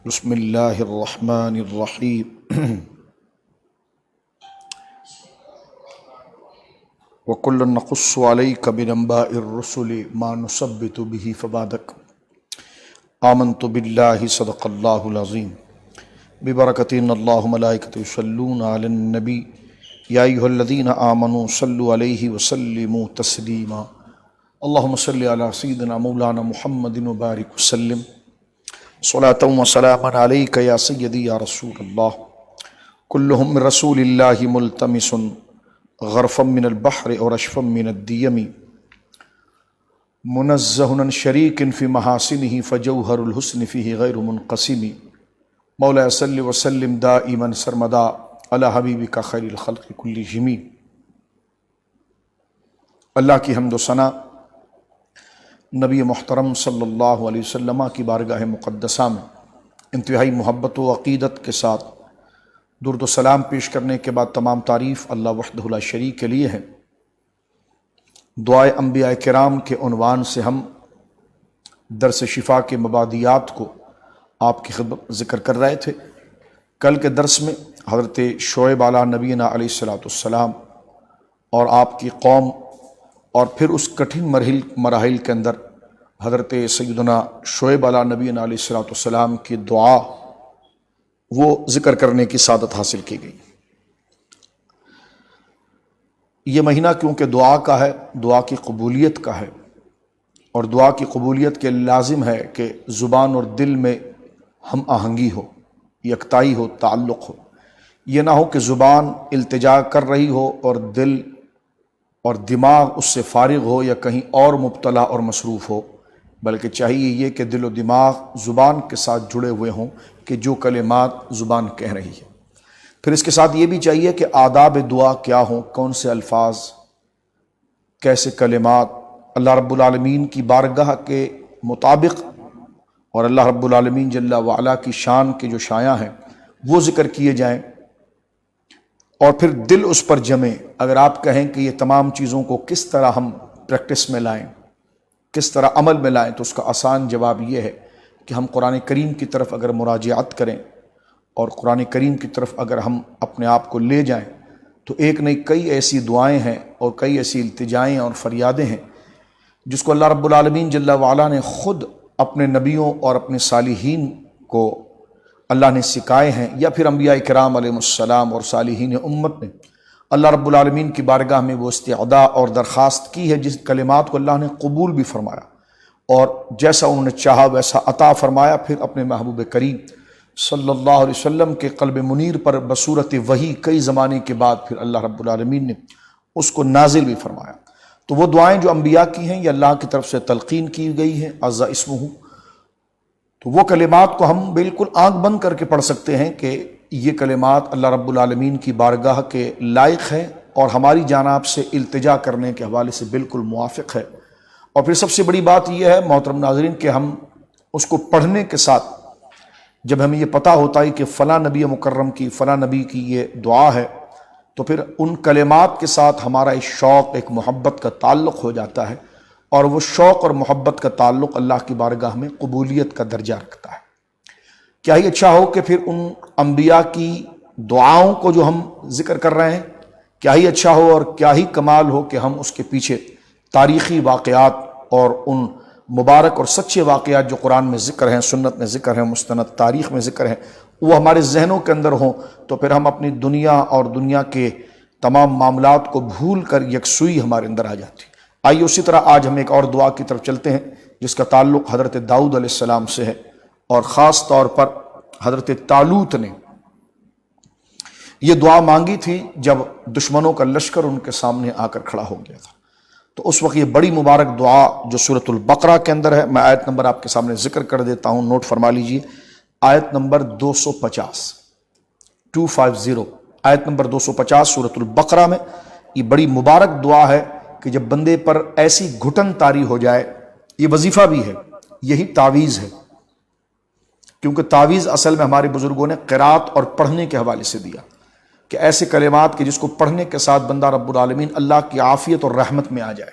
بسم اللہ الرحمن الرحیم وَكُلًّا نَقُصُّ عَلَيْكَ بِأَنبَاءِ الرُّسُلِ مَا نُثَبِّتُ بِهِ فُؤَادَكَ آمَنْتُ بِاللَّهِ صدق اللہ العظیم ببرکۃ ان اللہ ملائکۃ یصلون علی النبی یا ایھا الذین آمنوا صلوا علیہ وسلموا تسلیما اللہم صل علی سیدنا مولانا محمد وبارک وسلم صلاۃ و سلاما علیک یا سیدی یا رسول اللہ کلہم من رسول اللہ ملتمس غرفا من البحر اور اشفا من الدیم منزہ عن شریک فی محاسنہ فجوہر الحسن فیہ غیر منقسم مولا صلی وسلم دائما سرمدا علی حبیبک خیر الخلق کلہم۔ اللہ کی حمد و ثنا نبی محترم صلی اللہ علیہ وسلم کی بارگاہ مقدسہ میں انتہائی محبت و عقیدت کے ساتھ درود و سلام پیش کرنے کے بعد تمام تعریف اللہ وحدہ لا شریک کے لیے ہے۔ دعائے انبیاء کرام کے عنوان سے ہم درس شفا کے مبادیات کو آپ کی خدمت ذکر کر رہے تھے۔ کل کے درس میں حضرت شعیب علیہ نبینا علیہ السلام اور آپ کی قوم اور پھر اس کٹھن مراحل کے اندر حضرت سیدنا شعیب علیہ نبینا علیہ السلام کی دعا وہ ذکر کرنے کی سعادت حاصل کی گئی۔ یہ مہینہ کیونکہ دعا کا ہے، دعا کی قبولیت کا ہے، اور دعا کی قبولیت کے لازم ہے کہ زبان اور دل میں ہم آہنگی ہو، یکتائی ہو، تعلق ہو۔ یہ نہ ہو کہ زبان التجا کر رہی ہو اور دل اور دماغ اس سے فارغ ہو یا کہیں اور مبتلا اور مصروف ہو، بلکہ چاہیے یہ کہ دل و دماغ زبان کے ساتھ جڑے ہوئے ہوں کہ جو کلمات زبان کہہ رہی ہے۔ پھر اس کے ساتھ یہ بھی چاہیے کہ آداب دعا کیا ہوں، کون سے الفاظ، کیسے کلمات اللہ رب العالمین کی بارگاہ کے مطابق اور اللہ رب العالمین جل وعلا کی شان کے جو شایع ہیں وہ ذکر کیے جائیں، اور پھر دل اس پر جمے۔ اگر آپ کہیں کہ یہ تمام چیزوں کو کس طرح ہم پریکٹس میں لائیں، کس طرح عمل میں لائیں، تو اس کا آسان جواب یہ ہے کہ ہم قرآن کریم کی طرف اگر مراجعت کریں اور قرآن کریم کی طرف اگر ہم اپنے آپ کو لے جائیں تو ایک نہیں کئی ایسی دعائیں ہیں اور کئی ایسی التجائیں اور فریادیں ہیں جس کو اللہ رب العالمین جل وعلا نے خود اپنے نبیوں اور اپنے صالحین کو اللہ نے سکھائے ہیں، یا پھر انبیاء کرام علیہ السلام اور صالحین امت نے اللہ رب العالمین کی بارگاہ میں وہ استعداء اور درخواست کی ہے، جس کلمات کو اللہ نے قبول بھی فرمایا اور جیسا انہوں نے چاہا ویسا عطا فرمایا۔ پھر اپنے محبوب کریم صلی اللہ علیہ وسلم کے قلب منیر پر بصورت وحی کئی زمانے کے بعد پھر اللہ رب العالمین نے اس کو نازل بھی فرمایا۔ تو وہ دعائیں جو انبیاء کی ہیں یہ اللہ کی طرف سے تلقین کی گئی ہیں، عز اسمہ، تو وہ کلمات کو ہم بالکل آنکھ بند کر کے پڑھ سکتے ہیں کہ یہ کلمات اللہ رب العالمین کی بارگاہ کے لائق ہیں اور ہماری جانب سے التجا کرنے کے حوالے سے بالکل موافق ہے۔ اور پھر سب سے بڑی بات یہ ہے محترم ناظرین کہ ہم اس کو پڑھنے کے ساتھ جب ہمیں یہ پتہ ہوتا ہے کہ فلاں نبی مکرم کی، فلاں نبی کی یہ دعا ہے، تو پھر ان کلمات کے ساتھ ہمارا ایک شوق، ایک محبت کا تعلق ہو جاتا ہے، اور وہ شوق اور محبت کا تعلق اللہ کی بارگاہ میں قبولیت کا درجہ رکھتا ہے۔ کیا ہی اچھا ہو کہ پھر ان انبیاء کی دعاؤں کو جو ہم ذکر کر رہے ہیں، کیا ہی اچھا ہو اور کیا ہی کمال ہو کہ ہم اس کے پیچھے تاریخی واقعات اور ان مبارک اور سچے واقعات جو قرآن میں ذکر ہیں، سنت میں ذکر ہیں، مستند تاریخ میں ذکر ہیں، وہ ہمارے ذہنوں کے اندر ہوں، تو پھر ہم اپنی دنیا اور دنیا کے تمام معاملات کو بھول کر یکسوئی ہمارے اندر آ جاتی۔ آئیے اسی طرح آج ہم ایک اور دعا کی طرف چلتے ہیں جس کا تعلق حضرت داؤد علیہ السلام سے ہے، اور خاص طور پر حضرت طالوت نے یہ دعا مانگی تھی جب دشمنوں کا لشکر ان کے سامنے آ کر کھڑا ہو گیا تھا۔ تو اس وقت یہ بڑی مبارک دعا جو سورۃ البقرہ کے اندر ہے، میں آیت نمبر آپ کے سامنے ذکر کر دیتا ہوں، نوٹ فرما لیجئے۔ آیت نمبر 250 آیت نمبر 250 سورۃ البقرہ میں یہ بڑی مبارک دعا ہے کہ جب بندے پر ایسی گھٹن طاری ہو جائے، یہ وظیفہ بھی ہے، یہی تعویذ ہے، کیونکہ تعویذ اصل میں ہمارے بزرگوں نے قرات اور پڑھنے کے حوالے سے دیا کہ ایسے کلمات کہ جس کو پڑھنے کے ساتھ بندہ رب العالمین اللہ کی عافیت اور رحمت میں آ جائے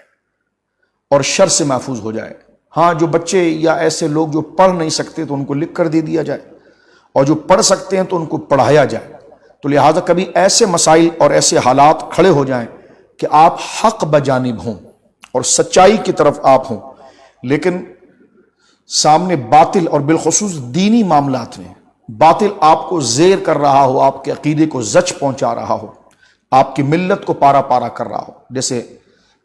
اور شر سے محفوظ ہو جائے۔ ہاں جو بچے یا ایسے لوگ جو پڑھ نہیں سکتے تو ان کو لکھ کر دے دیا جائے، اور جو پڑھ سکتے ہیں تو ان کو پڑھایا جائے۔ تو لہٰذا کبھی ایسے مسائل اور ایسے حالات کھڑے ہو جائیں کہ آپ حق بجانب ہوں اور سچائی کی طرف آپ ہوں، لیکن سامنے باطل اور بالخصوص دینی معاملات میں باطل آپ کو زیر کر رہا ہو، آپ کے عقیدے کو زچ پہنچا رہا ہو، آپ کی ملت کو پارا پارا کر رہا ہو، جیسے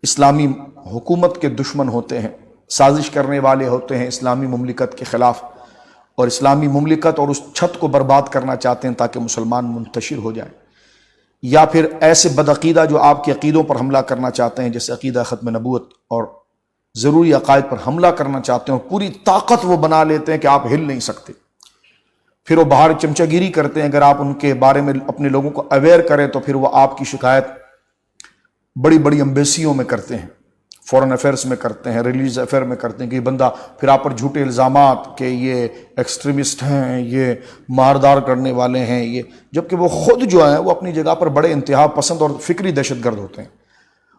اسلامی حکومت کے دشمن ہوتے ہیں، سازش کرنے والے ہوتے ہیں اسلامی مملکت کے خلاف، اور اسلامی مملکت اور اس چھت کو برباد کرنا چاہتے ہیں تاکہ مسلمان منتشر ہو جائیں، یا پھر ایسے بدعقیدہ جو آپ کے عقیدوں پر حملہ کرنا چاہتے ہیں، جیسے عقیدہ ختم نبوت اور ضروری عقائد پر حملہ کرنا چاہتے ہیں، اور پوری طاقت وہ بنا لیتے ہیں کہ آپ ہل نہیں سکتے، پھر وہ باہر چمچہ گیری کرتے ہیں۔ اگر آپ ان کے بارے میں اپنے لوگوں کو اویئر کریں تو پھر وہ آپ کی شکایت بڑی بڑی ایمبیسیوں میں کرتے ہیں، فورن افیئرس میں کرتے ہیں، ریلیز افیئر میں کرتے ہیں کہ یہ بندہ، پھر آپ پر جھوٹے الزامات کہ یہ ایکسٹریمسٹ ہیں، یہ ماردار کرنے والے ہیں، یہ، جبکہ وہ خود جو ہیں وہ اپنی جگہ پر بڑے انتہا پسند اور فکری دہشت گرد ہوتے ہیں۔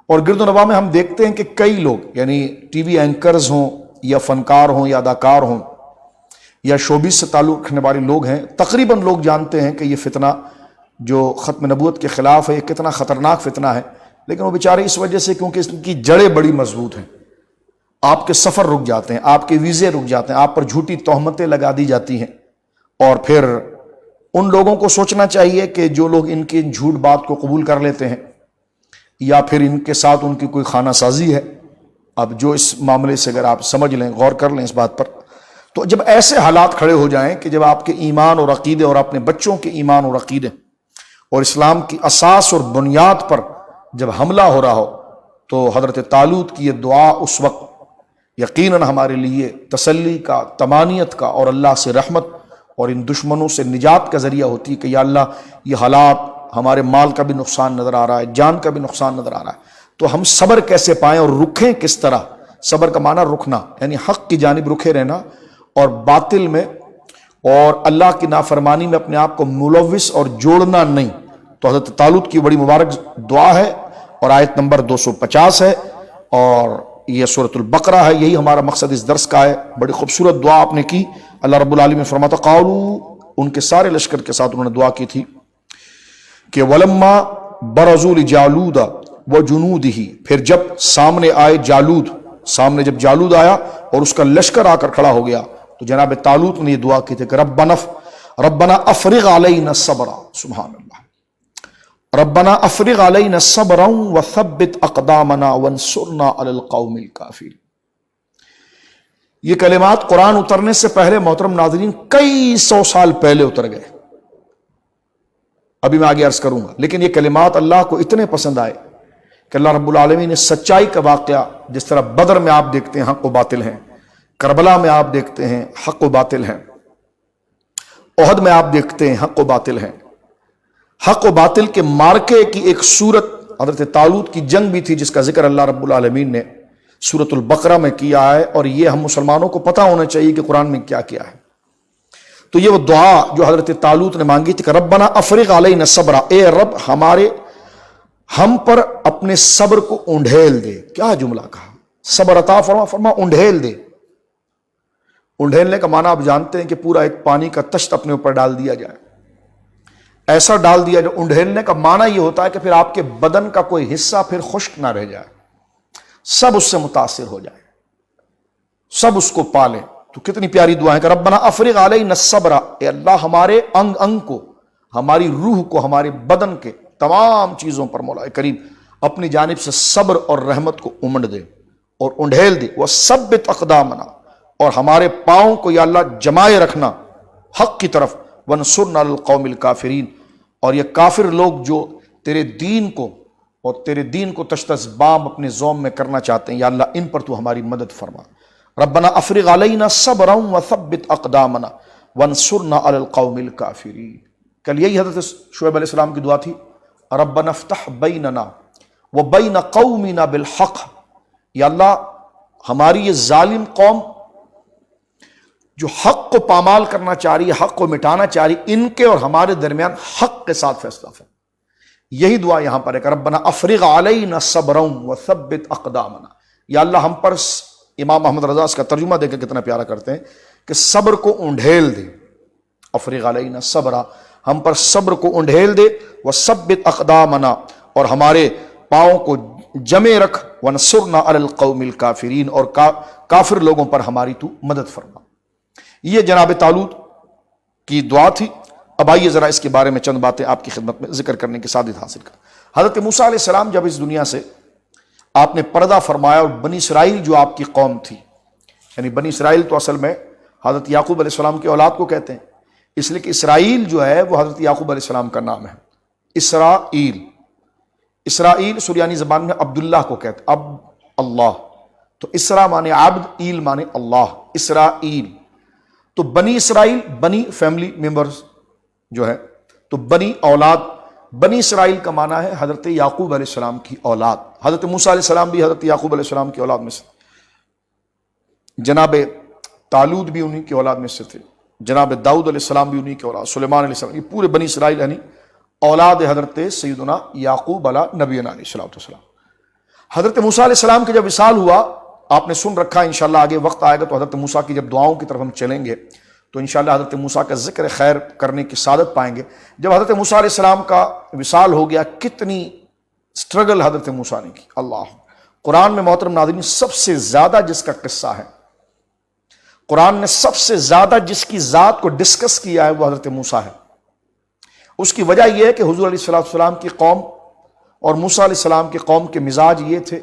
اور گرد و نواح میں ہم دیکھتے ہیں کہ کئی لوگ، یعنی ٹی وی اینکرز ہوں یا فنکار ہوں یا اداکار ہوں یا شوبز سے تعلق رکھنے والے لوگ ہیں، تقریباً لوگ جانتے ہیں کہ یہ فتنہ جو ختم نبوت کے خلاف ہے یہ کتنا خطرناک فتنہ ہے، لیکن وہ بیچارے اس وجہ سے، کیونکہ اس کی جڑیں بڑی مضبوط ہیں، آپ کے سفر رک جاتے ہیں، آپ کے ویزے رک جاتے ہیں، آپ پر جھوٹی تہمتیں لگا دی جاتی ہیں، اور پھر ان لوگوں کو سوچنا چاہیے کہ جو لوگ ان کی جھوٹ بات کو قبول کر لیتے ہیں یا پھر ان کے ساتھ ان کی کوئی خانہ سازی ہے، اب جو اس معاملے سے اگر آپ سمجھ لیں، غور کر لیں اس بات پر، تو جب ایسے حالات کھڑے ہو جائیں کہ جب آپ کے ایمان اور عقیدے اور اپنے بچوں کے ایمان اور عقیدے اور اسلام کی اساس اور بنیاد پر جب حملہ ہو رہا ہو، تو حضرت طالوت کی یہ دعا اس وقت یقیناً ہمارے لیے تسلی کا، طمانینت کا اور اللہ سے رحمت اور ان دشمنوں سے نجات کا ذریعہ ہوتی ہے کہ یا اللہ یہ حالات، ہمارے مال کا بھی نقصان نظر آ رہا ہے، جان کا بھی نقصان نظر آ رہا ہے، تو ہم صبر کیسے پائیں اور رکھیں کس طرح۔ صبر کا معنی رکنا، یعنی حق کی جانب رکھے رہنا اور باطل میں اور اللہ کی نافرمانی میں اپنے آپ کو ملوث اور جوڑنا نہیں۔ تو حضرت طالوت کی بڑی مبارک دعا ہے اور آیت نمبر 250 ہے اور یہ سورۃ البقرہ ہے، یہی ہمارا مقصد اس درس کا ہے۔ بڑی خوبصورت دعا آپ نے کی۔ اللہ رب العالمین فرماتا قالوا، ان کے سارے لشکر کے ساتھ انہوں نے دعا کی تھی کہ ولما برزوا لجالود وجنودہ، پھر جب سامنے آئے جالود، سامنے جب جالود آیا اور اس کا لشکر آ کر کھڑا ہو گیا، تو جناب طالوت نے یہ دعا کی تھی کہ ربنا افرغ علینا الصبر، سبحان اللہ، ربنا افرغ علینا الصبر وثبت اقدامنا وانصرنا علی القوم الکافرین۔ یہ کلمات قرآن اترنے سے پہلے محترم ناظرین کئی سو سال پہلے اتر گئے، ابھی میں آگے عرض کروں گا، لیکن یہ کلمات اللہ کو اتنے پسند آئے کہ اللہ رب العالمین نے سچائی کا واقعہ، جس طرح بدر میں آپ دیکھتے ہیں حق و باطل ہیں، کربلا میں آپ دیکھتے ہیں حق و باطل ہیں، احد میں آپ دیکھتے ہیں حق و باطل ہیں، حق و باطل کے مارکے کی ایک صورت حضرت طالوت کی جنگ بھی تھی، جس کا ذکر اللہ رب العالمین نے سورۃ البقرہ میں کیا ہے، اور یہ ہم مسلمانوں کو پتہ ہونا چاہیے کہ قرآن میں کیا کیا ہے۔ تو یہ وہ دعا جو حضرت طالوت نے مانگی تھی کہ ربنا افرغ علینا الصبر، اے رب ہم پر اپنے صبر کو اونڈھیل دے۔ کیا جملہ کہا، صبر عطا فرما اونڈھیل دے۔ اونڈھیلنے کا معنی آپ جانتے ہیں کہ پورا ایک پانی کا تشت اپنے اوپر ڈال دیا جائے، ایسا ڈال دیا جائے۔ اونڈھیلنے کا معنی یہ ہوتا ہے کہ پھر آپ کے بدن کا کوئی حصہ پھر خشک نہ رہ جائے، سب اس سے متاثر ہو جائے، سب اس کو پالیں۔ تو کتنی پیاری دعا ہے کہ ربنا افرغ علینا الصبر، اے اللہ ہمارے انگ انگ کو، ہماری روح کو، ہمارے بدن کے تمام چیزوں پر مولا کریم اپنی جانب سے صبر اور رحمت کو امنڈ دے اور اونڈھیل دے۔ وثبت اقدامنا، اور ہمارے پاؤں کو یا اللہ جمائے رکھنا حق کی طرف۔ وانصرنا علی القوم الکافرین، اور یہ کافر لوگ جو تیرے دین کو اور تیرے دین کو تشت بام اپنے زوم میں کرنا چاہتے ہیں، یا اللہ ان پر تو ہماری مدد فرما۔ ربنا افرغ علینا صبرا وثبت اقدامنا وانصرنا علی القوم الکافرین۔ کل یہی حضرت شعیب علیہ السلام کی دعا تھی، ربنا افتح بیننا وبین قومنا بالحق، یا اللہ ہماری یہ ظالم قوم جو حق کو پامال کرنا چاہ رہی ہے، حق کو مٹانا چاہ رہی، ان کے اور ہمارے درمیان حق کے ساتھ فیصلہ فرما۔ یہی دعا یہاں پر ہے کہ ربنا افرغ علینا صبرا وثبت اقدامنا، یا اللہ ہم پر، امام محمد رضا اس کا ترجمہ دے کے کتنا پیارا کرتے ہیں کہ صبر کو اونڈھیل دے، افرغ علینا صبرا، ہم پر صبر کو انڈھیل دے، وثبت اقدامنا، اور ہمارے پاؤں کو جمے رکھ، ونصرنا علی القوم الکافرین، اور کافر لوگوں پر ہماری تو مدد فرما۔ یہ جناب طالوت کی دعا تھی۔ اب آئیے ذرا اس کے بارے میں چند باتیں آپ کی خدمت میں ذکر کرنے کی سعادت حاصل کر۔ حضرت موسیٰ علیہ السلام جب اس دنیا سے آپ نے پردہ فرمایا، اور بنی اسرائیل جو آپ کی قوم تھی، یعنی بنی اسرائیل تو اصل میں حضرت یعقوب علیہ السلام کی اولاد کو کہتے ہیں، اس لیے کہ اسرائیل جو ہے وہ حضرت یعقوب علیہ السلام کا نام ہے۔ اسرائیل، اسرائیل سریانی زبان میں عبداللہ کو کہتے ہیں، اب اللہ، تو اسرا مانے عبد، ایل مانے اللہ، اسرائیل۔ تو بنی اسرائیل، بنی فیملی ممبرز جو ہے، تو بنی اولاد، بنی اسرائیل کا معنی ہے حضرت یعقوب علیہ السلام کی اولاد۔ حضرت موسیٰ علیہ السلام بھی حضرت یعقوب علیہ السلام کی اولاد میں سے، جناب طالوت بھی انہی کی اولاد میں سے تھے، جناب داؤد علیہ السلام بھی انہی کی اولاد، سلیمان علیہ السلام، یہ پورے بنی اسرائیل یعنی اولاد حضرت سیدنا یعقوب علیہ نبینا علیہ السلام۔ حضرت موسیٰ علیہ السلام کے جب وصال ہوا، آپ نے سن رکھا، انشاءاللہ آگے وقت آئے گا تو حضرت موسیٰ کی جب دعاؤں کی طرف ہم چلیں گے تو انشاءاللہ حضرت موسیٰ کا ذکر خیر کرنے کی سعادت پائیں گے۔ جب حضرت موسیٰ علیہ السلام کا وصال ہو گیا، کتنی سٹرگل حضرت موسیٰ نے کی، اللہ! قرآن میں محترم ناظرین سب سے زیادہ جس کا قصہ ہے، قرآن نے سب سے زیادہ جس کی ذات کو ڈسکس کیا ہے وہ حضرت موسیٰ ہے۔ اس کی وجہ یہ ہے کہ حضور علیہ السلام کی قوم اور موسیٰ علیہ السلام کی قوم کے مزاج یہ تھے،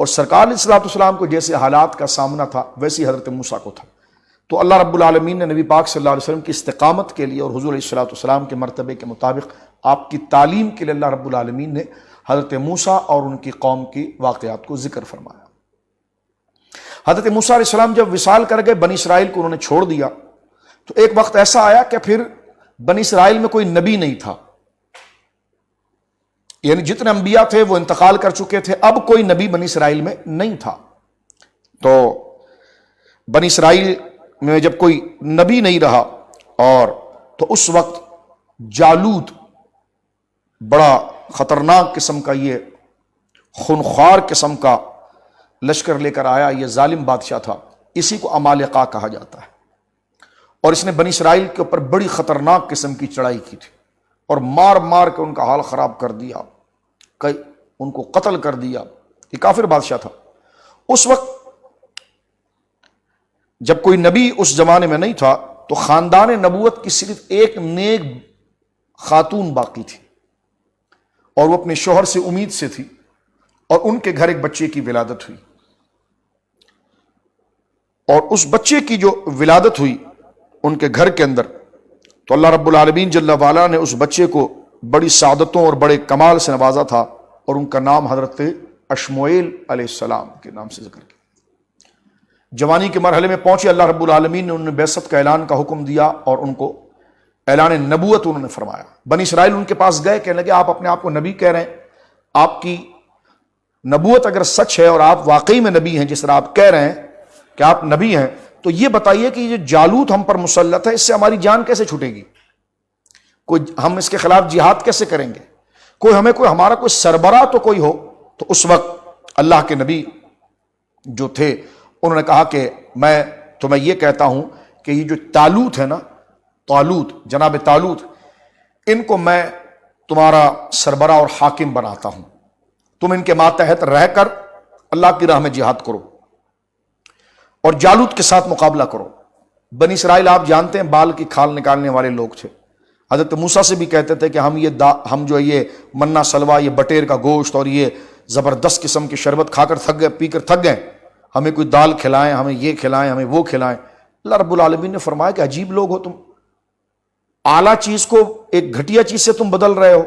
اور سرکار علیہ السلام کو جیسے حالات کا سامنا تھا ویسے حضرت موسیٰ کو تھا۔ تو اللہ رب العالمین نے نبی پاک صلی اللہ علیہ وسلم کی استقامت کے لیے اور حضور علیہ السلام کے مرتبے کے مطابق آپ کی تعلیم کے لیے اللہ رب العالمین نے حضرت موسیٰ اور ان کی قوم کی واقعات کو ذکر فرمایا۔ حضرت موسیٰ علیہ السلام جب وصال کر گئے، بنی اسرائیل کو انہوں نے چھوڑ دیا، تو ایک وقت ایسا آیا کہ پھر بنی اسرائیل میں کوئی نبی نہیں تھا، یعنی جتنے انبیاء تھے وہ انتقال کر چکے تھے، اب کوئی نبی بنی اسرائیل میں نہیں تھا۔ تو بنی اسرائیل میں جب کوئی نبی نہیں رہا، اور تو اس وقت جالوت بڑا خطرناک قسم کا، یہ خونخوار قسم کا لشکر لے کر آیا، یہ ظالم بادشاہ تھا، اسی کو عمالقہ کہا جاتا ہے، اور اس نے بنی اسرائیل کے اوپر بڑی خطرناک قسم کی چڑھائی کی تھی، اور مار مار کے ان کا حال خراب کر دیا، ان کو قتل کر دیا۔ یہ کافر بادشاہ تھا۔ اس وقت جب کوئی نبی اس زمانے میں نہیں تھا، تو خاندان نبوت کی صرف ایک نیک خاتون باقی تھی، اور وہ اپنے شوہر سے امید سے تھی، اور ان کے گھر ایک بچے کی ولادت ہوئی، اور اس بچے کی جو ولادت ہوئی ان کے گھر کے اندر، تو اللہ رب العالمین جل وعلا نے اس بچے کو بڑی سعادتوں اور بڑے کمال سے نوازا تھا، اور ان کا نام حضرت اشموئیل علیہ السلام کے نام سے ذکر کیا۔ جوانی کے مرحلے میں پہنچے، اللہ رب العالمین نے انہیں بعثت کا اعلان کا حکم دیا، اور ان کو اعلان نبوت انہوں نے فرمایا۔ بنی اسرائیل ان کے پاس گئے، کہنے لگے آپ اپنے آپ کو نبی کہہ رہے ہیں، آپ کی نبوت اگر سچ ہے اور آپ واقعی میں نبی ہیں، جس طرح آپ کہہ رہے ہیں کہ آپ نبی ہیں، تو یہ بتائیے کہ یہ جالوت ہم پر مسلط ہے، اس سے ہماری جان کیسے چھوٹے گی؟ ہم اس کے خلاف جہاد کیسے کریں گے؟ ہمارا کوئی سربراہ تو کوئی ہو۔ تو اس وقت اللہ کے نبی جو تھے انہوں نے کہا کہ میں تمہیں یہ کہتا ہوں کہ یہ جو طالوت ہے نا، جناب طالوت، ان کو میں تمہارا سربراہ اور حاکم بناتا ہوں، تم ان کے ماتحت رہ کر اللہ کی راہ میں جہاد کرو اور جالوت کے ساتھ مقابلہ کرو۔ بنی اسرائیل آپ جانتے ہیں بال کی کھال نکالنے والے لوگ تھے۔ حضرت موسیٰ سے بھی کہتے تھے کہ ہم جو یہ منا سلوا، یہ بٹیر کا گوشت اور یہ زبردست قسم کی شربت کھا کر تھک گئے، پی کر تھک گئے، ہمیں کوئی دال کھلائیں، ہمیں یہ کھلائیں، ہمیں وہ کھلائیں۔ اللہ رب العالمین نے فرمایا کہ عجیب لوگ ہو تم، اعلیٰ چیز کو ایک گھٹیا چیز سے تم بدل رہے ہو۔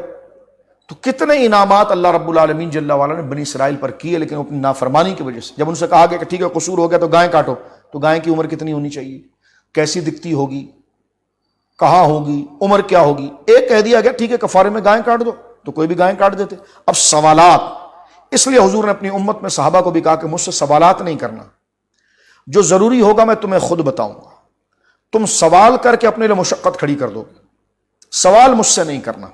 تو کتنے انعامات اللہ رب العالمین جل وعلا نے بنی اسرائیل پر کیے، لیکن اپنی نافرمانی کی وجہ سے جب ان سے کہا گیا کہ ٹھیک ہے قصور ہو گیا تو گائے کاٹو، تو گائے کی عمر کتنی ہونی چاہیے، کیسی دکھتی ہوگی، کہاں ہوگی، عمر کیا ہوگی؟ ایک کہہ دیا گیا ٹھیک ہے کفارے میں گائے کاٹ دو، تو کوئی بھی گائے کاٹ دیتے۔ اب سوالات، اس لیے حضور نے اپنی امت میں صحابہ کو بھی کہا کہ مجھ سے سوالات نہیں کرنا، جو ضروری ہوگا میں تمہیں خود بتاؤں گا، تم سوال کر کے اپنے لیے مشقت کھڑی کر دو، سوال مجھ سے نہیں کرنا۔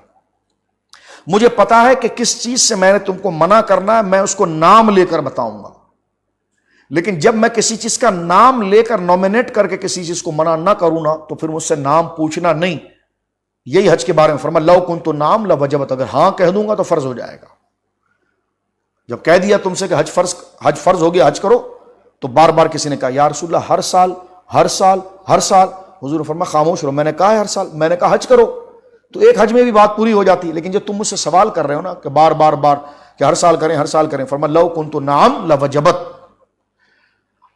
مجھے پتا ہے کہ کس چیز سے میں نے تم کو منع کرنا ہے، میں اس کو نام لے کر بتاؤں گا، لیکن جب میں کسی چیز کا نام لے کر نومینیٹ کر کے کسی چیز کو منع نہ کروں نا تو پھر مجھ سے نام پوچھنا نہیں. یہی حج کے بارے میں فرمایا لو کنت نام لوجبت، اگر ہاں کہہ دوں گا تو فرض ہو جائے گا. جب کہہ دیا تم سے کہ حج فرض ہو گیا حج کرو، تو بار بار کسی نے کہا یا رسول اللہ ہر سال ہر سال ہر سال، حضور نے فرمایا خاموش رہو، میں نے کہا ہے ہر سال، میں نے کہا حج کرو، تو ایک حج میں بھی بات پوری ہو جاتی ہے. لیکن جب تم مجھ سے سوال کر رہے ہو نا کہ بار بار کہ ہر سال کریں ہر سال کریں، فرمایا لو کنت نعم لوجبت،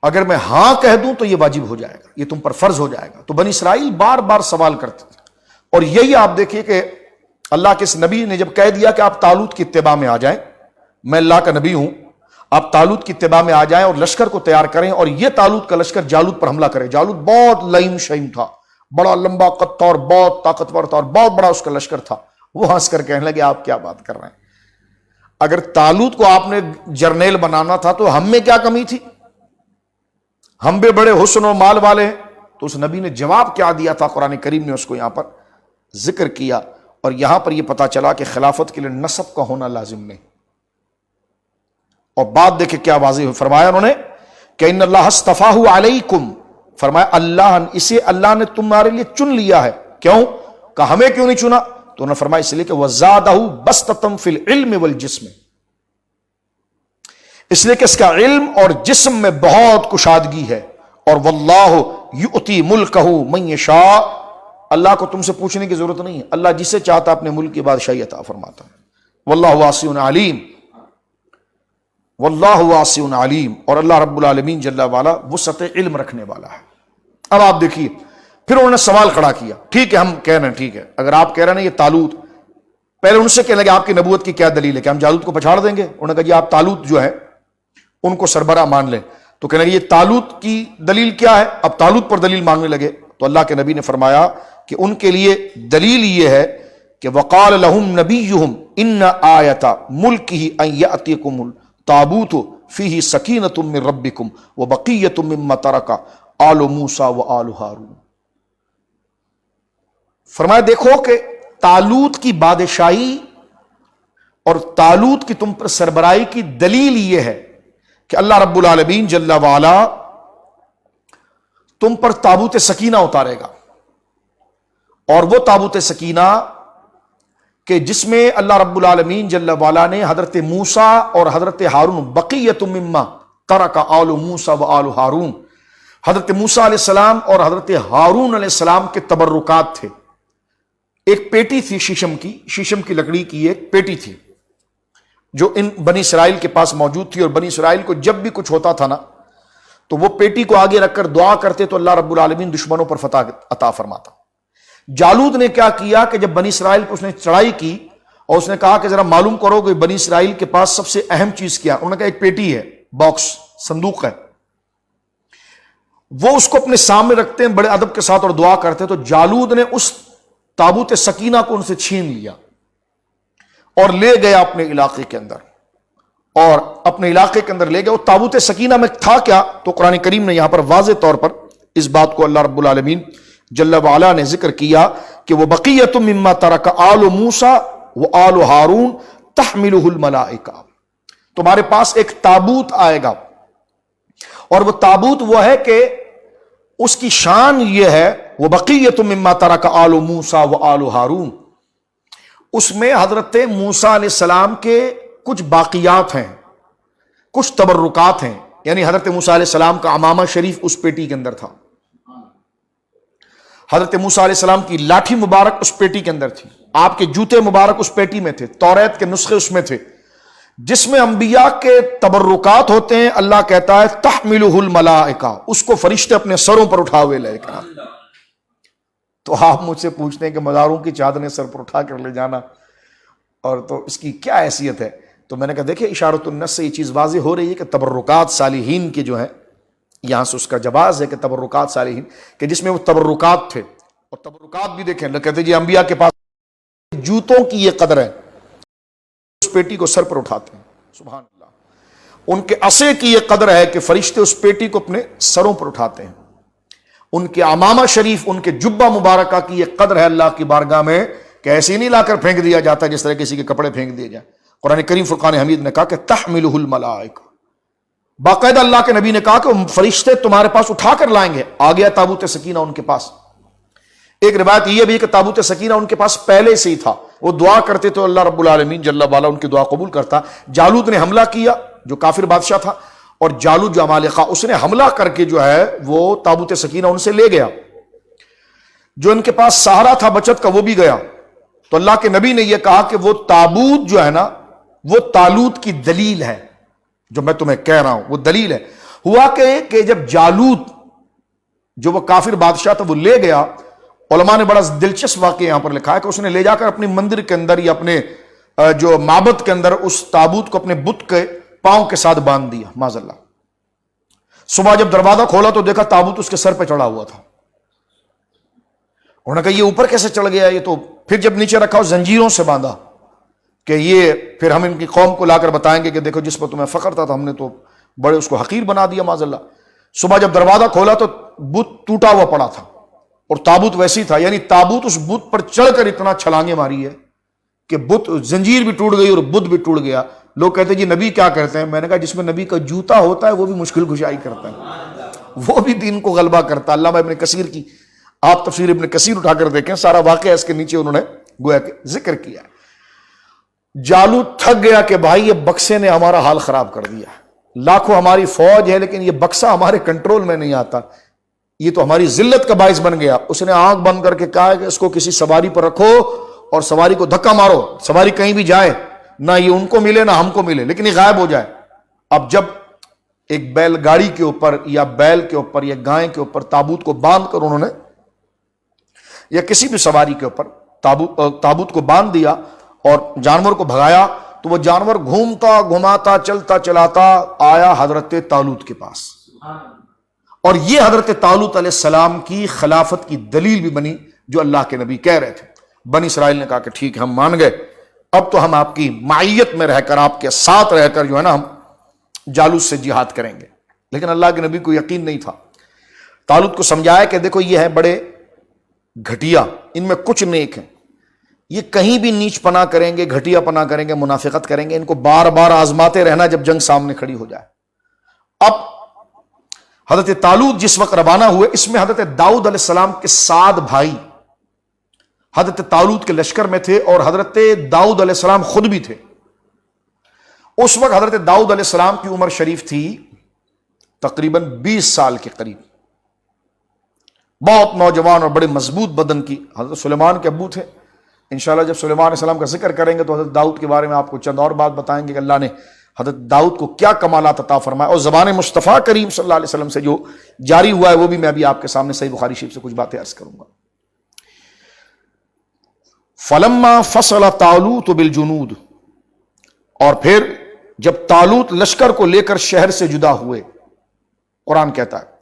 اگر میں ہاں کہہ دوں تو یہ واجب ہو جائے گا، یہ تم پر فرض ہو جائے گا. تو بنی اسرائیل بار بار سوال کرتے تھے. اور یہی آپ دیکھیے کہ اللہ کے اس نبی نے جب کہہ دیا کہ آپ طالوت کی اتباع میں آ جائیں، میں اللہ کا نبی ہوں، آپ طالوت کی اتباع میں آ جائیں اور لشکر کو تیار کریں، اور یہ طالوت کا لشکر جالوت پر حملہ کرے. جالوت بہت لئیم شئیم تھا، بڑا لمبا قد تھا اور بہت طاقتور تھا اور بہت بڑا اس کا لشکر تھا. وہ ہنس کر کہنے لگے آپ کیا بات کر رہے ہیں، اگر طالوت کو آپ نے جرنیل بنانا تھا تو ہم میں کیا کمی تھی، ہم بھی بڑے حسن و مال والے ہیں. تو اس نبی نے جواب کیا دیا تھا، قرآن کریم نے اس کو یہاں پر ذکر کیا. اور یہاں پر یہ پتا چلا کہ خلافت کے لیے نسب کا ہونا لازم نہیں. اور بات دیکھیں کیا واضح ہوئی، فرمایا انہوں نے کہ ان اللہ اصطفاہ علیکم، فرمایا اللہ نے تمہارے لیے چن لیا ہے. کیوں کہ ہمیں کیوں نہیں چنا؟ تو انہوں نے فرمایا اس لیے کہ وزادہ بسطۃ فی العلم والجسم، اس لیے کہ اس کا علم اور جسم میں بہت کشادگی ہے. اور واللہ یؤتی ملکہ من یشاء، اللہ کو تم سے پوچھنے کی ضرورت نہیں ہے، اللہ جسے چاہتا اپنے ملک کی بادشاہی عطا فرماتا ہے. واللہ واسع علیم، واللہ واسع علیم، اور اللہ رب العالمین جل والا وسعت علم رکھنے والا ہے. اب آپ دیکھیے پھر انہوں نے سوال کھڑا کیا. ٹھیک ہے ہم کہہ رہے ہیں، ٹھیک ہے اگر آپ کہہ رہے ہیں یہ طالوت، پہلے ان سے کہنے لگے آپ کی نبوت کی کیا دلیل ہے کہ ہم جالوت کو پچھاڑ دیں گے؟ انہوں نے کہا جی آپ طالوت جو ہے ان کو سربراہ مان لیں. تو کہنے لگے یہ طالوت کی دلیل کیا ہے؟ اب طالوت پر دلیل مانگنے لگے. تو اللہ کے نبی نے فرمایا کہ ان کے لیے دلیل یہ ہے کہ وقال لهم نبیہم ان آیۃ ملکہ ان یأتیکم التابوت فیہ سکینۃ من ربکم وبقیۃ مما ترک آل موسیٰ وآل ہارون. فرمایا دیکھو کہ طالوت کی بادشاہی اور طالوت کی تم پر سربراہی کی دلیل یہ ہے کہ اللہ رب العالمین جل وعلا تم پر تابوت سکینہ اتارے گا. اور وہ تابوت سکینہ کہ جس میں اللہ رب العالمین جل وعلا نے حضرت موسیٰ اور حضرت ہارون، بقیۃ مما ترک آل موسیٰ وآل ہارون، حضرت موسیٰ علیہ السلام اور حضرت ہارون علیہ السلام کے تبرکات تھے. ایک پیٹی تھی شیشم کی لکڑی کی ایک پیٹی تھی جو ان بنی اسرائیل کے پاس موجود تھی. اور بنی اسرائیل کو جب بھی کچھ ہوتا تھا نا تو وہ پیٹی کو آگے رکھ کر دعا کرتے تو اللہ رب العالمین دشمنوں پر فتح عطا فرماتا. جالوت نے کیا کیا کہ جب بنی اسرائیل پر اس نے چڑھائی کی اور اس نے کہا کہ ذرا معلوم کرو کہ بنی اسرائیل کے پاس سب سے اہم چیز کیا، انہوں نے کہا ایک پیٹی ہے، باکس، صندوق ہے. وہ اس کو اپنے سامنے رکھتے ہیں بڑے ادب کے ساتھ اور دعا کرتے ہیں. تو جالوت نے اس تابوت سکینہ کو ان سے چھین لیا اور لے گیا اپنے علاقے کے اندر، اور اپنے علاقے کے اندر لے گیا. وہ تابوت سکینہ میں تھا کیا؟ تو قرآن کریم نے یہاں پر واضح طور پر اس بات کو اللہ رب العالمین جل وعلا نے ذکر کیا کہ وہ بقیۃ مما ترک آل موسیٰ وآل ہارون تحملہ الملائکہ، تمہارے پاس ایک تابوت آئے گا. اور وہ تابوت وہ ہے کہ اس کی شان یہ ہے وہ بقیۃ مما ترک آل موسیٰ وآل ہارون، اس میں حضرت موسیٰ علیہ السلام کے کچھ باقیات ہیں، کچھ تبرکات ہیں. یعنی حضرت موسیٰ علیہ السلام کا عمامہ شریف اس پیٹی کے اندر تھا، حضرت موسیٰ علیہ السلام کی لاٹھی مبارک اس پیٹی کے اندر تھی، آپ کے جوتے مبارک اس پیٹی میں تھے، توریت کے نسخے اس میں تھے. جس میں انبیاء کے تبرکات ہوتے ہیں اللہ کہتا ہے تحملہ الملائکہ، اس کو فرشتے اپنے سروں پر اٹھا ہوئے لے کر. تو آپ مجھ سے پوچھتے ہیں کہ مزاروں کی چادریں سر پر اٹھا کر لے جانا اور تو اس کی کیا حیثیت ہے؟ تو میں نے کہا دیکھیں اشارۃ النص سے یہ چیز واضح ہو رہی ہے کہ تبرکات صالحین کے جو ہیں، یہاں سے اس کا جواز ہے کہ تبرکات صالحین کہ جس میں وہ تبرکات تھے. اور تبرکات بھی دیکھیں کہتے جی انبیاء کے پاس جوتوں کی یہ قدر ہے، اس پیٹی کو سر پر اٹھاتے ہیں، سبحان اللہ. ان کے عصے کی یہ قدر ہے کہ فرشتے اس پیٹی کو اپنے سروں پر اٹھاتے ہیں. ان کے عمامہ شریف، ان کے جبہ مبارکہ کی یہ قدر ہے اللہ کی بارگاہ میں کہ ایسے نہیں لا کر پھینک دیا جاتا جس طرح کسی کے کپڑے پھینک دیے جائیں. قرآن کریم فرقان حمید نے کہا کہ تحملہ الملائکہ، باقاعدہ اللہ کے نبی نے کہا کہ فرشتے تمہارے پاس اٹھا کر لائیں گے. آ گیا تابوت سکینہ ان کے پاس. ایک روایت یہ بھی کہ تابوت سکینہ ان کے پاس پہلے سے ہی تھا, وہ دعا کرتے تو اللہ رب العالمین جل وعلا ان کی دعا قبول کرتا. جالوت نے حملہ کیا, جو کافر بادشاہ تھا, اور جالوت جو عمالقہ, اس نے حملہ کر کے جو ہے وہ تابوت سکینہ ان سے لے گیا. جو ان کے پاس سہارا تھا بچت کا وہ بھی گیا. تو اللہ کے نبی نے یہ کہا کہ وہ تابوت جو ہے نا وہ طالوت کی دلیل ہے, جو میں تمہیں کہہ رہا ہوں وہ دلیل ہے. ہوا کہ جب جالوت جو وہ کافر بادشاہ تھا وہ لے گیا, علماء نے بڑا دلچسپ واقعہ یہاں پر لکھا ہے کہ اس نے لے جا کر اپنی مندر کے اندر یا اپنے جو معبد کے اندر اس تابوت کو اپنے بت کے پاؤں کے ساتھ باندھ دیا معاذ اللہ. صبح جب دروازہ کھولا تو دیکھا تابوت اس کے سر پہ چڑھا ہوا تھا. انہوں نے کہا یہ اوپر کیسے چڑھ گیا یہ تو. پھر جب نیچے رکھا زنجیروں سے باندھا کہ یہ پھر ہم ان کی قوم کو لا کر بتائیں گے کہ دیکھو جس پر تمہیں فخر تھا ہم نے تو بڑے اس کو حقیر بنا دیا معاذ اللہ. صبح جب دروازہ کھولا تو بت ٹوٹا ہوا پڑا تھا اور تابوت ویسی تھا, یعنی تابوت اس بت پر چڑھ کر اتنا چھلانگیں ماری ہے کہ بت زنجیر بھی ٹوٹ گئی اور بت بھی ٹوٹ گیا. لوگ کہتے ہیں جی نبی کیا کرتے ہیں؟ میں نے کہا جس میں نبی کا جوتا ہوتا ہے وہ بھی مشکل کشائی کرتا ہے, وہ بھی دین کو غلبہ کرتا ہے. علامہ ابن کثیر کی آپ تفسیر ابن کثیر اٹھا کر دیکھیں, سارا واقعہ اس کے نیچے انہوں نے گویا کہ ذکر کیا. جالوت تھک گیا کہ بھائی یہ بکسے نے ہمارا حال خراب کر دیا, لاکھوں ہماری فوج ہے لیکن یہ بکسا ہمارے کنٹرول میں نہیں آتا, یہ تو ہماری ذلت کا باعث بن گیا. اس نے آنکھ بند کر کے کہا کہ اس کو کسی سواری پر رکھو اور سواری کو دھکا مارو, سواری کہیں بھی جائے نہ یہ ان کو ملے نہ ہم کو ملے, لیکن یہ غائب ہو جائے. اب جب ایک بیل گاڑی کے اوپر یا بیل کے اوپر یا گائے کے اوپر تابوت کو باندھ کر انہوں نے, یا کسی بھی سواری کے اوپر تابوت کو باندھ دیا اور جانور کو بھگایا, تو وہ جانور گھومتا گھماتا چلتا چلاتا آیا حضرت طالوت کے پاس. اور یہ حضرت طالوت علیہ السلام کی خلافت کی دلیل بھی بنی جو اللہ کے نبی کہہ رہے تھے. بنی اسرائیل نے کہا کہ ٹھیک ہے ہم مان گئے, اب تو ہم آپ کی معیت میں رہ کر آپ کے ساتھ رہ کر جو ہے نا ہم جالوت سے جہاد کریں گے. لیکن اللہ کے نبی کو یقین نہیں تھا. طالوت کو سمجھایا کہ دیکھو یہ ہے بڑے گھٹیا, ان میں کچھ نیک ہیں, یہ کہیں بھی نیچ پنا کریں گے, گھٹیا پنا کریں گے, منافقت کریں گے, ان کو بار بار آزماتے رہنا جب جنگ سامنے کھڑی ہو جائے. اب حضرت طالوت جس وقت روانہ ہوئے, اس میں حضرت داؤد علیہ السلام کے 7 بھائی حضرت طالوت کے لشکر میں تھے اور حضرت داؤد علیہ السلام خود بھی تھے. اس وقت حضرت داؤد علیہ السلام کی عمر شریف تھی تقریباً 20 سال کے قریب, بہت نوجوان اور بڑے مضبوط بدن کی. حضرت سلیمان کے ابو تھے. انشاءاللہ جب سلیمان علیہ السلام کا ذکر کریں گے تو حضرت داؤد کے بارے میں آپ کو چند اور بات بتائیں گے کہ اللہ نے حضرت داؤد کو کیا کمالات عطا فرمایا, اور زبان مصطفیٰ کریم صلی اللہ علیہ وسلم سے جو جاری ہوا ہے وہ بھی میں ابھی آپ کے سامنے صحیح بخاری شریف سے کچھ باتیں عرض کروں گا. فلما فصل طالوت بالجنود, اور پھر جب طالوت لشکر کو لے کر شہر سے جدا ہوئے, قرآن کہتا ہے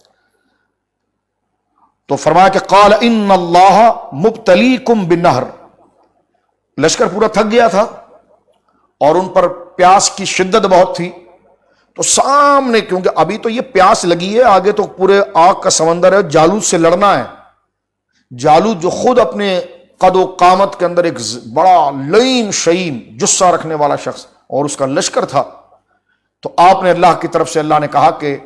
تو فرمایا کہ قال ان اللہ مبتلیکم بالنہر, لشکر پورا تھک گیا تھا اور ان پر پیاس کی شدت بہت تھی, تو سامنے, کیونکہ ابھی تو یہ پیاس لگی ہے, آگے تو پورے آگ کا سمندر ہے, جالوت سے لڑنا ہے. جالوت جو خود اپنے قد و قامت کے اندر ایک بڑا لین شعیم جسہ رکھنے والا شخص اور اس کا لشکر تھا, تو آپ نے اللہ کی طرف سے اللہ نے کہا کہ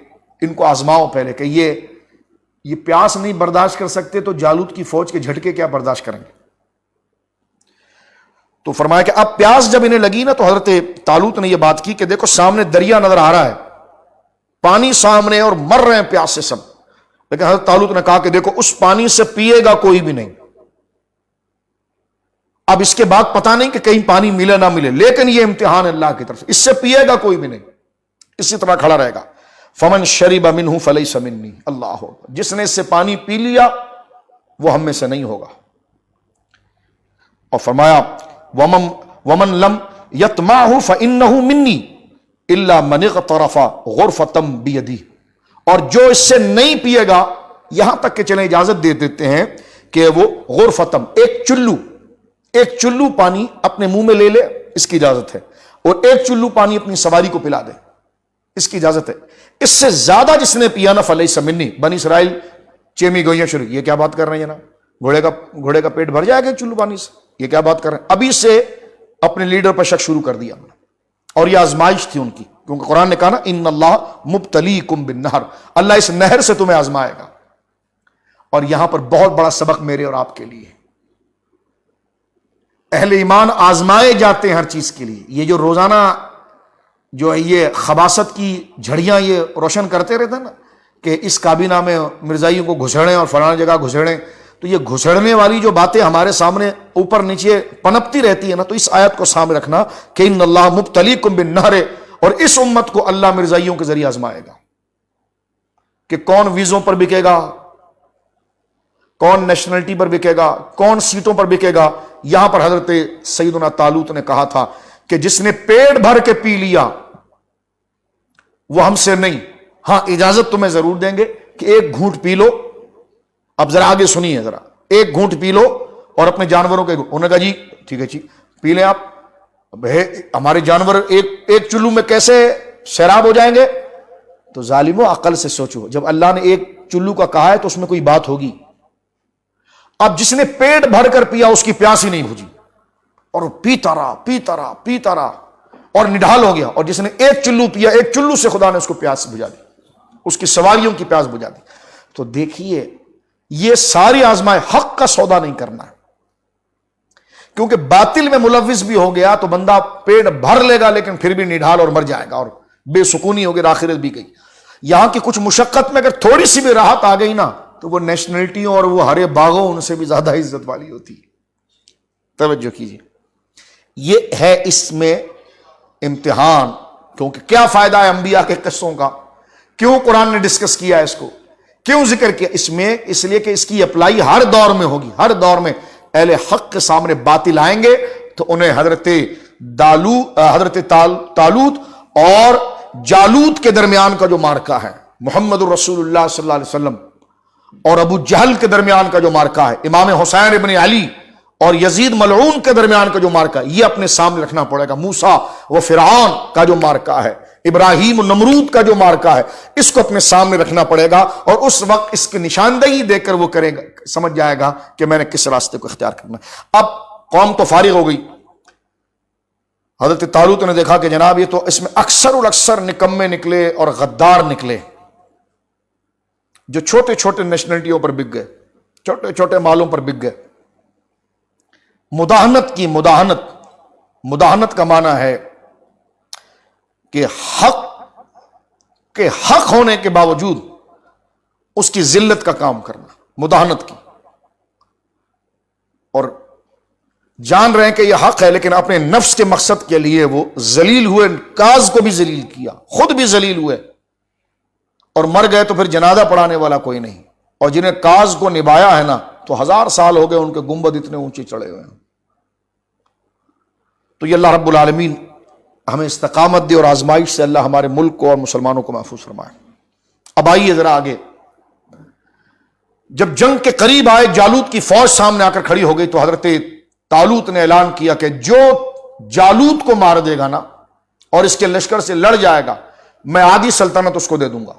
ان کو آزماؤ پہلے کہ یہ پیاس نہیں برداشت کر سکتے تو جالوت کی فوج کے جھٹکے کیا برداشت کریں گے. تو فرمایا کہ اب پیاس جب انہیں لگی نا تو حضرت طالوت نے یہ بات کی کہ دیکھو سامنے دریا نظر آ رہا ہے, پانی سامنے, اور مر رہے ہیں پیاس سے سب. لیکن حضرت طالوت نے کہا کہ دیکھو اس پانی سے پیے گا کوئی بھی نہیں, اب اس کے بعد پتہ نہیں کہ کہیں پانی ملے نہ ملے, لیکن یہ امتحان ہے اللہ کی طرف سے, اس سے پیے گا کوئی بھی نہیں, اسی طرح کھڑا رہے گا. فمن شرب منہ فلیس منی, اللہ اکبر, جس نے اس سے پانی پی لیا وہ ہم میں سے نہیں ہوگا. اور فرمایا ومن لم یطمعہ فانہ منی الا من اغترف غرفۃ بیدی, اور جو اس سے نہیں پیے گا, یہاں تک کہ چلیں اجازت دے دیتے ہیں کہ وہ غرفتم, ایک چلو پانی اپنے منہ میں لے لے, اس کی اجازت ہے, اور ایک چلو پانی اپنی سواری کو پلا دے, اس کی اجازت ہے. اس سے زیادہ جس نے پیا نا فلیس منی. بنی اسرائیل چیمی گوئیاں شروع, یہ کیا بات کر رہے ہیں جناب, گھوڑے کا پیٹ بھر جائے گا چلو پانی سے, یہ کیا بات کر رہے ہیں. ابھی سے اپنے لیڈر پر شک شروع کر دیا, اور یہ آزمائش تھی ان کی کیونکہ قرآن نے کہا نا ان اللہ مبتلیکم بالنہر، اللہ اس نہر سے تمہیں آزمائے گا. اور یہاں پر بہت بڑا سبق میرے اور آپ کے لیے، اہل ایمان آزمائے جاتے ہیں ہر چیز کے لیے. یہ جو روزانہ جو ہے یہ خباثت کی جھڑیاں یہ روشن کرتے رہتے ہیں نا کہ اس کابینہ میں مرزائیوں کو گھسڑیں اور فلاں جگہ گھسڑیں، تو یہ گھسڑنے والی جو باتیں ہمارے سامنے اوپر نیچے پنپتی رہتی ہے نا، تو اس آیت کو سامنے رکھنا کہ ان اللہ مبتلیکم بالنہر، اور اس امت کو اللہ مرزائیوں کے ذریعے آزمائے گا کہ کون ویزوں پر بکے گا، کون نیشنلٹی پر بکے گا، کون سیٹوں پر بکے گا. یہاں پر حضرت سیدنا طالوت نے کہا تھا کہ جس نے پیٹ بھر کے پی لیا وہ ہم سے نہیں، ہاں اجازت تمہیں ضرور دیں گے کہ ایک گھونٹ پی لو. اب ذرا آگے سنیے، ذرا ایک گھونٹ پی لو اور اپنے جانوروں کے، انہوں نے کہا جی ٹھیک ہے جی پی لیں آپ. اب ہمارے جانور ایک چلو میں کیسے سیراب ہو جائیں گے؟ تو ظالموں عقل سے سوچو، جب اللہ نے ایک چلو کا کہا ہے تو اس میں کوئی بات ہوگی. اب جس نے پیٹ بھر کر پیا اس کی پیاس ہی نہیں بجھی اور پیتا رہا پیتا رہا پیتا رہا اور نڈھال ہو گیا. اور جس نے ایک چلو پیا، ایک چلو سے خدا نے اس کو پیاس بجھا دی، اس کی سواریوں کی پیاس بجھا دی. تو دیکھیے یہ ساری آزمائے، حق کا سودا نہیں کرنا ہے، کیونکہ باطل میں ملوث بھی ہو گیا تو بندہ پیٹ بھر لے گا لیکن پھر بھی نڈھال اور مر جائے گا اور بے سکونی ہوگی، آخرت بھی گئی. یہاں کی کچھ مشقت میں اگر تھوڑی سی بھی راحت آ گئی نا تو وہ نیشنلٹیوں اور وہ ہرے باغوں ان سے بھی زیادہ عزت والی ہوتی ہے. توجہ کیجیے، یہ ہے اس میں امتحان. کیونکہ کیا فائدہ ہے انبیاء کے قصوں کا؟ کیوں قرآن نے ڈسکس کیا اس کو، کیوں ذکر کیا اس میں؟ اس لیے کہ اس کی اپلائی ہر دور میں ہوگی. ہر دور میں اہل حق کے سامنے باطل آئیں گے تو انہیں حضرت طالوت اور جالوت کے درمیان کا جو مارکا ہے، محمد الرسول اللہ صلی اللہ علیہ وسلم اور ابو جہل کے درمیان کا جو مارکا ہے، امام حسین ابن علی اور یزید ملعون کے درمیان کا جو مارکا، یہ اپنے سامنے رکھنا پڑے گا. موسیٰ و فرعون کا جو مارکا ہے، ابراہیم و نمرود کا جو مارکا ہے، اس کو اپنے سامنے رکھنا پڑے گا. اور اس وقت اس کی نشاندہی دے کر وہ کرے گا، سمجھ جائے گا کہ میں نے کس راستے کو اختیار کرنا ہے. اب قوم تو فارغ ہو گئی. حضرت طالوت نے دیکھا کہ جناب یہ تو اس میں اکثر نکمے نکلے اور غدار نکلے، جو چھوٹے چھوٹے نیشنلٹیوں پر بک گئے، چھوٹے چھوٹے مالوں پر بک گئے. مداہنت کا معنی ہے کہ حق ہونے کے باوجود اس کی ذلت کا کام کرنا، مداہنت کی. اور جان رہے ہیں کہ یہ حق ہے لیکن اپنے نفس کے مقصد کے لیے وہ ذلیل ہوئے، کاز کو بھی ذلیل کیا، خود بھی ذلیل ہوئے اور مر گئے. تو پھر جنازہ پڑھانے والا کوئی نہیں. اور جنہیں کاز کو نبھایا ہے نا تو 1000 سال ہو گئے ان کے گنبد اتنے اونچے چڑھے ہوئے ہیں. تو یہ اللہ رب العالمین ہمیں استقامت دے اور آزمائش سے اللہ ہمارے ملک کو اور مسلمانوں کو محفوظ فرمائے. اب آئیے ذرا آگے. جب جنگ کے قریب آئے، جالوت کی فوج سامنے آ کر کھڑی ہو گئی تو حضرت طالوت نے اعلان کیا کہ جو جالوت کو مار دے گا نا اور اس کے لشکر سے لڑ جائے گا، میں آدھی سلطنت اس کو دے دوں گا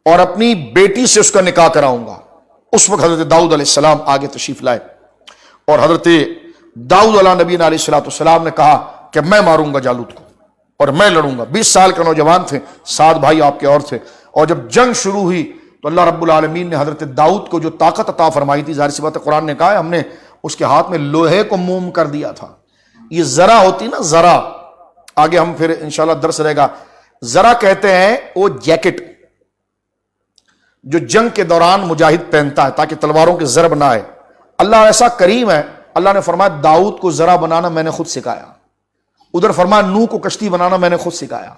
اور اپنی بیٹی سے اس کا نکاح کراؤں گا. اس وقت حضرت داؤد علیہ السلام آگے تشریف لائے اور حضرت داؤد علیہ نبی علیہ السلام نے کہا کہ میں ماروں گا جالوت کو اور میں لڑوں گا. 20 سال کے نوجوان تھے، 7 بھائی آپ کے اور تھے. اور جب جنگ شروع ہوئی تو اللہ رب العالمین نے حضرت داؤد کو جو طاقت عطا فرمائی تھی، ظاہر سی بات ہے قرآن نے کہا ہے ہم نے اس کے ہاتھ میں لوہے کو موم کر دیا تھا. یہ ذرا ہوتی نا، ذرا، آگے ہم پھر انشاءاللہ درس رہے گا. ذرا کہتے ہیں وہ جیکٹ جو جنگ کے دوران مجاہد پہنتا ہے تاکہ تلواروں کی ضرب نہ آئے. اللہ ایسا کریم ہے، اللہ نے فرمایا داؤد کو ذرا بنانا میں نے خود سکھایا. ادھر فرمایا نوح کو کشتی بنانا میں نے خود سکھایا.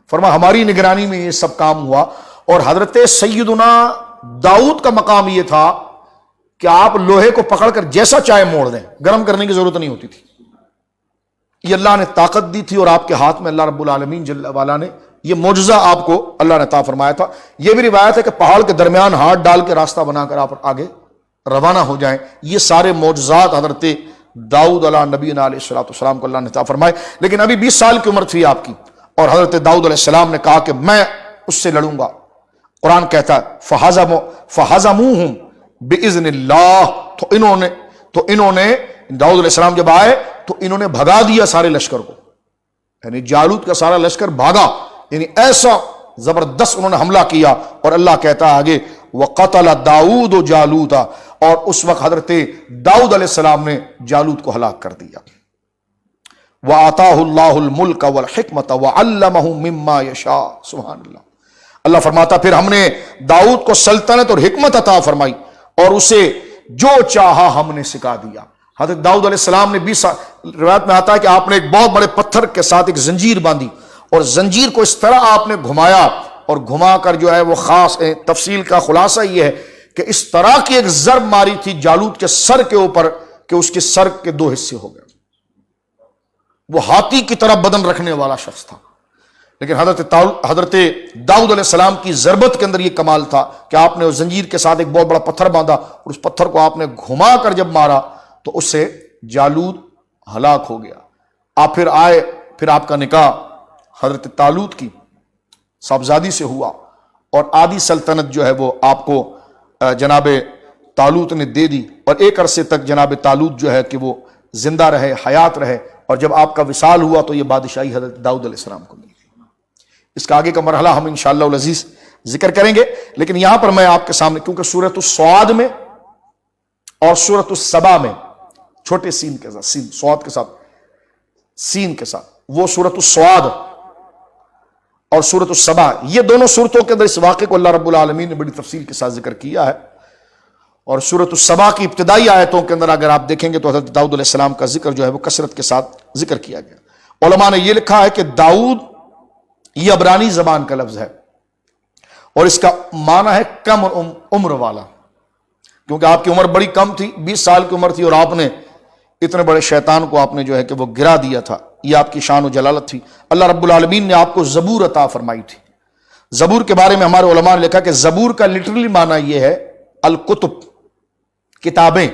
فرمایا ہماری نگرانی میں یہ سب کام ہوا. اور حضرت سیدنا داؤد کا مقام یہ تھا کہ آپ لوہے کو پکڑ کر جیسا چاہے موڑ دیں، گرم کرنے کی ضرورت نہیں ہوتی تھی. یہ اللہ نے طاقت دی تھی اور آپ کے ہاتھ میں اللہ رب العالمین جل والا نے یہ معجزہ آپ کو اللہ نے عطا فرمایا تھا. یہ بھی روایت ہے کہ پہاڑ کے درمیان ہاتھ ڈال کے راستہ بنا کر آپ آگے روانہ ہو جائیں. یہ سارے معجزات حضرت داؤد علیہ نبی علیہ السلام کو اللہ نے عطا فرمائے. لیکن ابھی 20 سال کی عمر تھی آپ کی اور حضرت داؤد علیہ السلام نے کہا کہ میں اس سے لڑوں گا. قرآن کہتا ہے فَحَزَمُوهُمْ بِإِذْنِ اللَّهِ. تو انہوں نے داؤد علیہ السلام جب آئے تو انہوں نے بھگا دیا سارے لشکر کو. یعنی جالوت کا سارا لشکر بھاگا، یعنی ایسا زبردست انہوں نے حملہ کیا. اور اللہ کہتا ہے آگے وَقَتَلَ داؤد جالوت، اور اس وقت حضرت داؤد علیہ السلام نے جالوت کو ہلاک کر دیا. وَآتَاهُ اللَّهُ الْمُلْكَ وَالْحِكْمَةَ وَعَلَّمَهُ مِمَّا يَشَاءُ. سبحان اللہ. اللہ فرماتا پھر ہم نے داؤد کو سلطنت اور حکمت عطا فرمائی اور اسے جو چاہا ہم نے سکھا دیا. حضرت داؤد علیہ السلام نے 20 روایت میں آتا ہے کہ آپ نے ایک بہت بڑے پتھر کے ساتھ ایک زنجیر باندھی اور زنجیر کو اس طرح آپ نے گھمایا اور گھما کر جو ہے وہ خاص تفصیل کا خلاصہ یہ ہے کہ اس طرح کی ایک ضرب ماری تھی جالوت کے سر کے اوپر کہ اس کے سر کے 2 حصے ہو گئے. وہ ہاتھی کی طرح بدن رکھنے والا شخص تھا، لیکن حضرت داؤد علیہ السلام کی ضربت کے اندر یہ کمال تھا کہ آپ نے اس زنجیر کے ساتھ ایک بہت بڑا پتھر باندھا اور اس پتھر کو آپ نے گھما کر جب مارا تو اس سے جالوت ہلاک ہو گیا. آپ پھر آئے، پھر آپ کا نکاح حضرت طالوت کی صاحبزادی سے ہوا اور آدھی سلطنت جو ہے وہ آپ کو جناب طالوت نے دے دی اور ایک عرصے تک جناب طالوت جو ہے کہ وہ زندہ رہے، حیات رہے، اور جب آپ کا وصال ہوا تو یہ بادشاہی حضرت داؤد علیہ السلام کو ملی. اس کا آگے کا مرحلہ ہم انشاءاللہ العزیز ذکر کریں گے، لیکن یہاں پر میں آپ کے سامنے کیونکہ سورۃ الصاد میں اور سورۃ السبا میں چھوٹے سین کے ساتھ، سین صاد کے ساتھ، سین کے ساتھ، وہ سورۃ الصاد اور سورۃ السبا، یہ دونوں سورتوں کے اندر اس واقعے کو اللہ رب العالمین نے بڑی تفصیل کے ساتھ ذکر کیا ہے. اور سورۃ السبا کی ابتدائی آیتوں کے اندر اگر آپ دیکھیں گے تو حضرت داؤد علیہ السلام کا ذکر جو ہے وہ کثرت کے ساتھ ذکر کیا گیا. علماء نے یہ لکھا ہے کہ داؤد یہ عبرانی زبان کا لفظ ہے اور اس کا معنی ہے کم عمر والا، کیونکہ آپ کی عمر بڑی کم تھی، 20 سال کی عمر تھی اور آپ نے اتنے بڑے شیطان کو آپ نے جو ہے کہ وہ گرا دیا تھا. یہ آپ کی شان و جلالت تھی. اللہ رب العالمین نے آپ کو زبور عطا فرمائی تھی. زبور کے بارے میں ہمارے علماء نے لکھا کہ زبور کا لٹرلی معنی یہ ہے الکتب، کتابیں،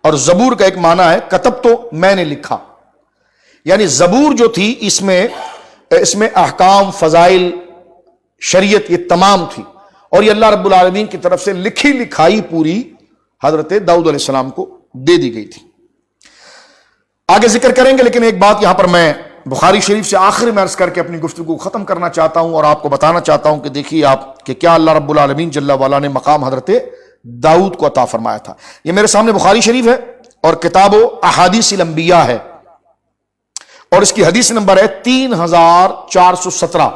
اور زبور کا ایک معنی ہے کتب، تو میں نے لکھا. یعنی زبور جو تھی اس میں احکام، فضائل، شریعت یہ تمام تھی اور یہ اللہ رب العالمین کی طرف سے لکھی لکھائی پوری حضرت داؤد علیہ السلام کو دے دی گئی تھی. آگے ذکر کریں گے، لیکن ایک بات یہاں پر میں بخاری شریف سے آخر میں عرض کر کے اپنی گفتگو ختم کرنا چاہتا ہوں اور آپ کو بتانا چاہتا ہوں کہ دیکھیے آپ کہ کیا اللہ رب العالمین جل وعلا نے مقام حضرت داؤد کو عطا فرمایا تھا. یہ میرے سامنے بخاری شریف ہے اور کتاب و احادیث الانبیاء ہے اور اس کی حدیث نمبر ہے 3417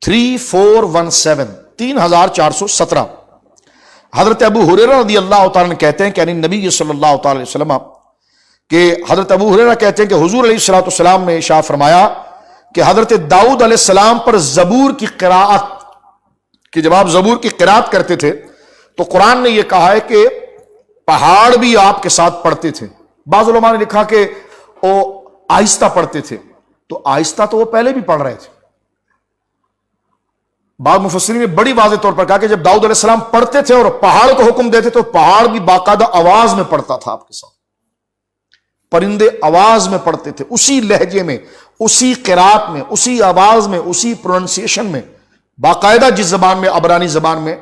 3417 3417. حضرت ابو ہریرہ رضی اللہ تعالیٰ نے کہتے ہیں کہ یعنی نبی صلی اللہ تعالی علیہ وسلم کہ حضرت ابو ہریرہ کہتے ہیں کہ حضور علیہ الصلوۃ والسلام نے ارشاد فرمایا کہ حضرت داؤد علیہ السلام پر زبور کی قراءت، کہ جب آپ زبور کی قراءت کرتے تھے تو قرآن نے یہ کہا ہے کہ پہاڑ بھی آپ کے ساتھ پڑھتے تھے. بعض علماء نے لکھا کہ وہ آہستہ پڑھتے تھے، تو آہستہ تو وہ پہلے بھی پڑھ رہے تھے. بعض مفسرین نے بڑی واضح طور پر کہا کہ جب داؤد علیہ السلام پڑھتے تھے اور پہاڑ کو حکم دیتے تو پہاڑ بھی باقاعدہ آواز میں پڑھتا تھا آپ کے ساتھ. پرندے آواز میں پڑھتے تھے، اسی لہجے میں، اسی قرات میں، اسی آواز میں، اسی پروننسیشن میں، باقاعدہ جس زبان میں عبرانی زبان میں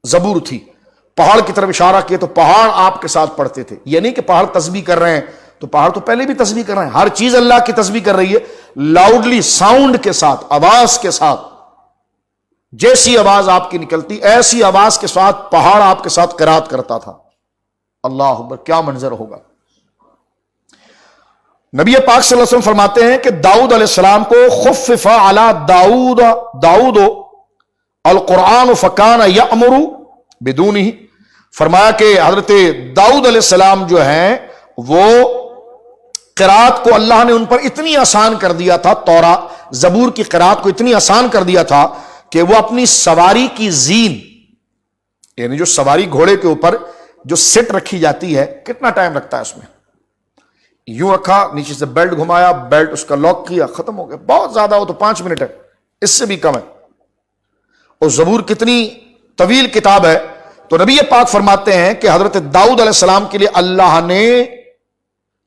زبور تھی. پہاڑ کی طرف اشارہ کیے تو پہاڑ آپ کے ساتھ پڑھتے تھے. یہ نہیں کہ پہاڑ تسبیح کر رہے ہیں تو پہاڑ تو پہلے بھی تسبیح کر رہے ہیں. ہر چیز اللہ کی تسبیح کر رہی ہے لاؤڈلی، ساؤنڈ کے ساتھ، آواز کے ساتھ. جیسی آواز آپ کی نکلتی ایسی آواز کے ساتھ پہاڑ آپ کے ساتھ قرات کرتا تھا. اللہ اکبر، کیا منظر ہوگا. نبی پاک صلی اللہ علیہ وسلم فرماتے ہیں کہ داؤد علیہ السلام کو خفف علی داؤد القرآن فکان یأمر بدونہ. فرمایا کہ حضرت داؤد علیہ السلام جو ہیں وہ قرات کو اللہ نے ان پر اتنی آسان کر دیا تھا، زبور کی قرات کو اتنی آسان کر دیا تھا کہ وہ اپنی سواری کی زین، یعنی جو سواری گھوڑے کے اوپر جو سٹ رکھی جاتی ہے، کتنا ٹائم لگتا ہے اس میں، یوں رکھا، نیچے سے بیلٹ گھمایا، بیلٹ اس کا لاک کیا، ختم ہو گیا. بہت زیادہ ہو تو 5 منٹ ہے، اس سے بھی کم ہے. اور زبور کتنی طویل کتاب ہے. تو نبی پاک فرماتے ہیں کہ حضرت داؤد علیہ السلام کے لیے اللہ نے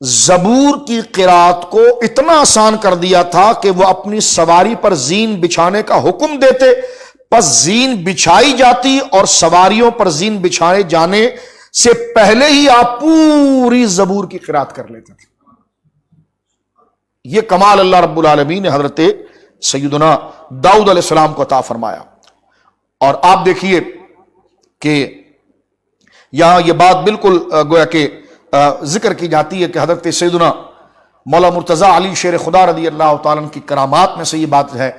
زبور کی قرات کو اتنا آسان کر دیا تھا کہ وہ اپنی سواری پر زین بچھانے کا حکم دیتے، پس زین بچھائی جاتی اور سواریوں پر زین بچھائے جانے سے پہلے ہی آپ پوری زبور کی قرات کر لیتے تھے. یہ کمال اللہ رب العالمین نے حضرت سیدنا داؤد علیہ السلام کو عطا فرمایا. اور آپ دیکھیے کہ یہاں یہ بات بالکل گویا کہ ذکر کی جاتی ہے کہ حضرت سیدنا مولا مرتضیٰ علی شیر خدا رضی اللہ تعالیٰ عنہ کی کرامات میں سے یہ بات ہے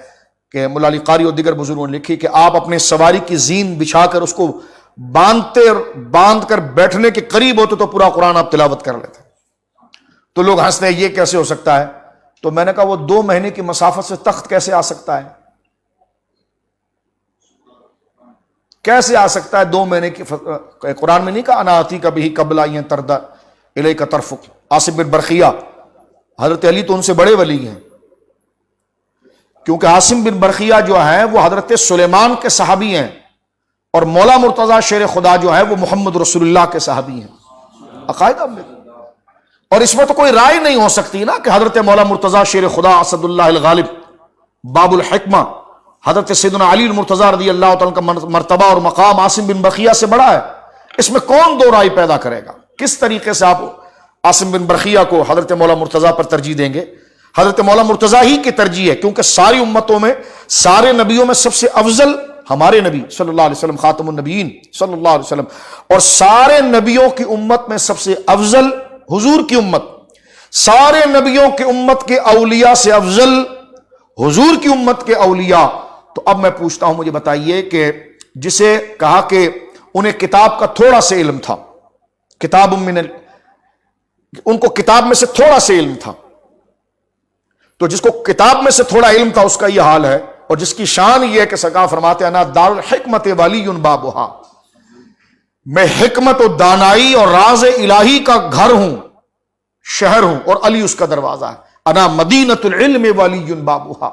کہ مولا علی قاری اور دیگر بزرگوں نے لکھی کہ آپ اپنے سواری کی زین بچھا کر اس کو باندھ کر بیٹھنے کے قریب ہوتے تو پورا قرآن آپ تلاوت کر لیتے. تو لوگ ہنستے ہیں یہ کیسے ہو سکتا ہے؟ تو میں نے کہا وہ 2 مہینے کی مسافت سے تخت کیسے آ سکتا ہے؟ کیسے آ سکتا ہے 2 مہینے کی قرآن میں نہیں کہا انا آتی کبھی قبل آئی تردا الیک ترفق. عاصم بن برقیہ حضرت علی تو ان سے بڑے ولی ہیں، کیونکہ عاصم بن برقیہ جو ہے وہ حضرت سلیمان کے صحابی ہیں اور مولا مرتضیٰ شیر خدا جو ہے وہ محمد رسول اللہ کے صحابی ہیں. عقائد آپ دیکھیں، اور اس میں تو کوئی رائے نہیں ہو سکتی نا کہ حضرت مولا مرتضیٰ شیر خدا اسد اللہ الغالب باب الحکمہ حضرت سیدنا علی المرتضیٰ رضی اللہ تعالیٰ کا مرتبہ اور مقام عاصم بن برقیہ سے بڑا ہے. اس میں کون 2 رائے پیدا کرے گا؟ کس طریقے سے آپ عاصم بن برقیہ کو حضرت مولا مرتضیٰ پر ترجیح دیں گے؟ حضرت مولا مرتضیٰ ہی کی ترجیح ہے، کیونکہ ساری امتوں میں سارے نبیوں میں سب سے افضل ہمارے نبی صلی اللہ علیہ وسلم خاتم النبیین صلی اللہ علیہ وسلم، اور سارے نبیوں کی امت میں سب سے افضل حضور کی امت، سارے نبیوں کی امت کے اولیاء سے افضل حضور کی امت کے اولیاء. تو اب میں پوچھتا ہوں، مجھے بتائیے کہ جسے کہا کہ انہیں کتاب کا تھوڑا سے علم تھا، کتاب ان کو کتاب میں سے تھوڑا سے علم تھا، تو جس کو کتاب میں سے تھوڑا علم تھا اس کا یہ حال ہے، اور جس کی شان یہ ہے کہ سرکار فرماتے ہیں انا دار الحکمت ولی بابھا، میں حکمت و دانائی اور راز الہی کا گھر ہوں، شہر ہوں، اور علی اس کا دروازہ ہے. انا مدینۃ العلم ولی بابھا،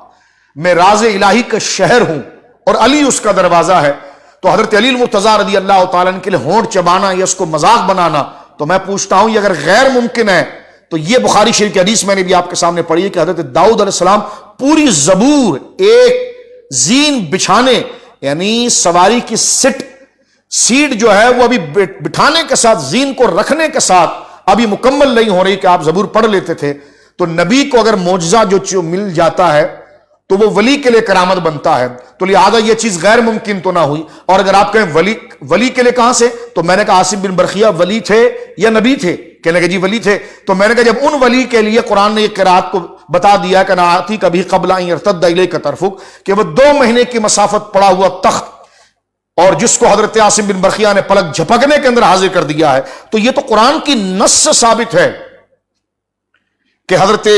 میں راز الہی کا شہر ہوں اور علی اس کا دروازہ ہے. تو حضرت علی المرتضیٰ رضی اللہ تعالیٰ عنہ کے لیے ہونٹ چبانا یا اس کو مذاق بنانا، تو میں پوچھتا ہوں یہ اگر غیر ممکن ہے تو یہ بخاری شریف کی حدیث میں نے بھی آپ کے سامنے پڑھی ہے کہ حضرت داؤد علیہ السلام پوری زبور ایک زین بچھانے، یعنی سواری کی سیٹ جو ہے وہ ابھی بٹھانے کے ساتھ، زین کو رکھنے کے ساتھ ابھی مکمل نہیں ہو رہی کہ آپ زبور پڑھ لیتے تھے. تو نبی کو اگر معجزہ جو مل جاتا ہے تو وہ ولی کے لیے کرامت بنتا ہے، تو لہذا یہ چیز غیر ممکن تو نہ ہوئی. اور اگر آپ کہیں ولی کے لیے کہاں سے، تو میں نے کہا عاصم بن برقیہ ولی تھے یا نبی تھے؟ کہنے کہ جی ولی تھے. تو میں نے کہا جب ان ولی کے لیے قرآن نے یہ قرات کو بتا دیا کہ ناتی کبھی قبل ان یرتد الیک طرفک، کہ وہ 2 مہینے کی مسافت پڑا ہوا تخت، اور جس کو حضرت عاصم بن برقیہ نے پلک جھپکنے کے اندر حاضر کر دیا ہے، تو یہ تو قرآن کی نص سے ثابت ہے کہ حضرت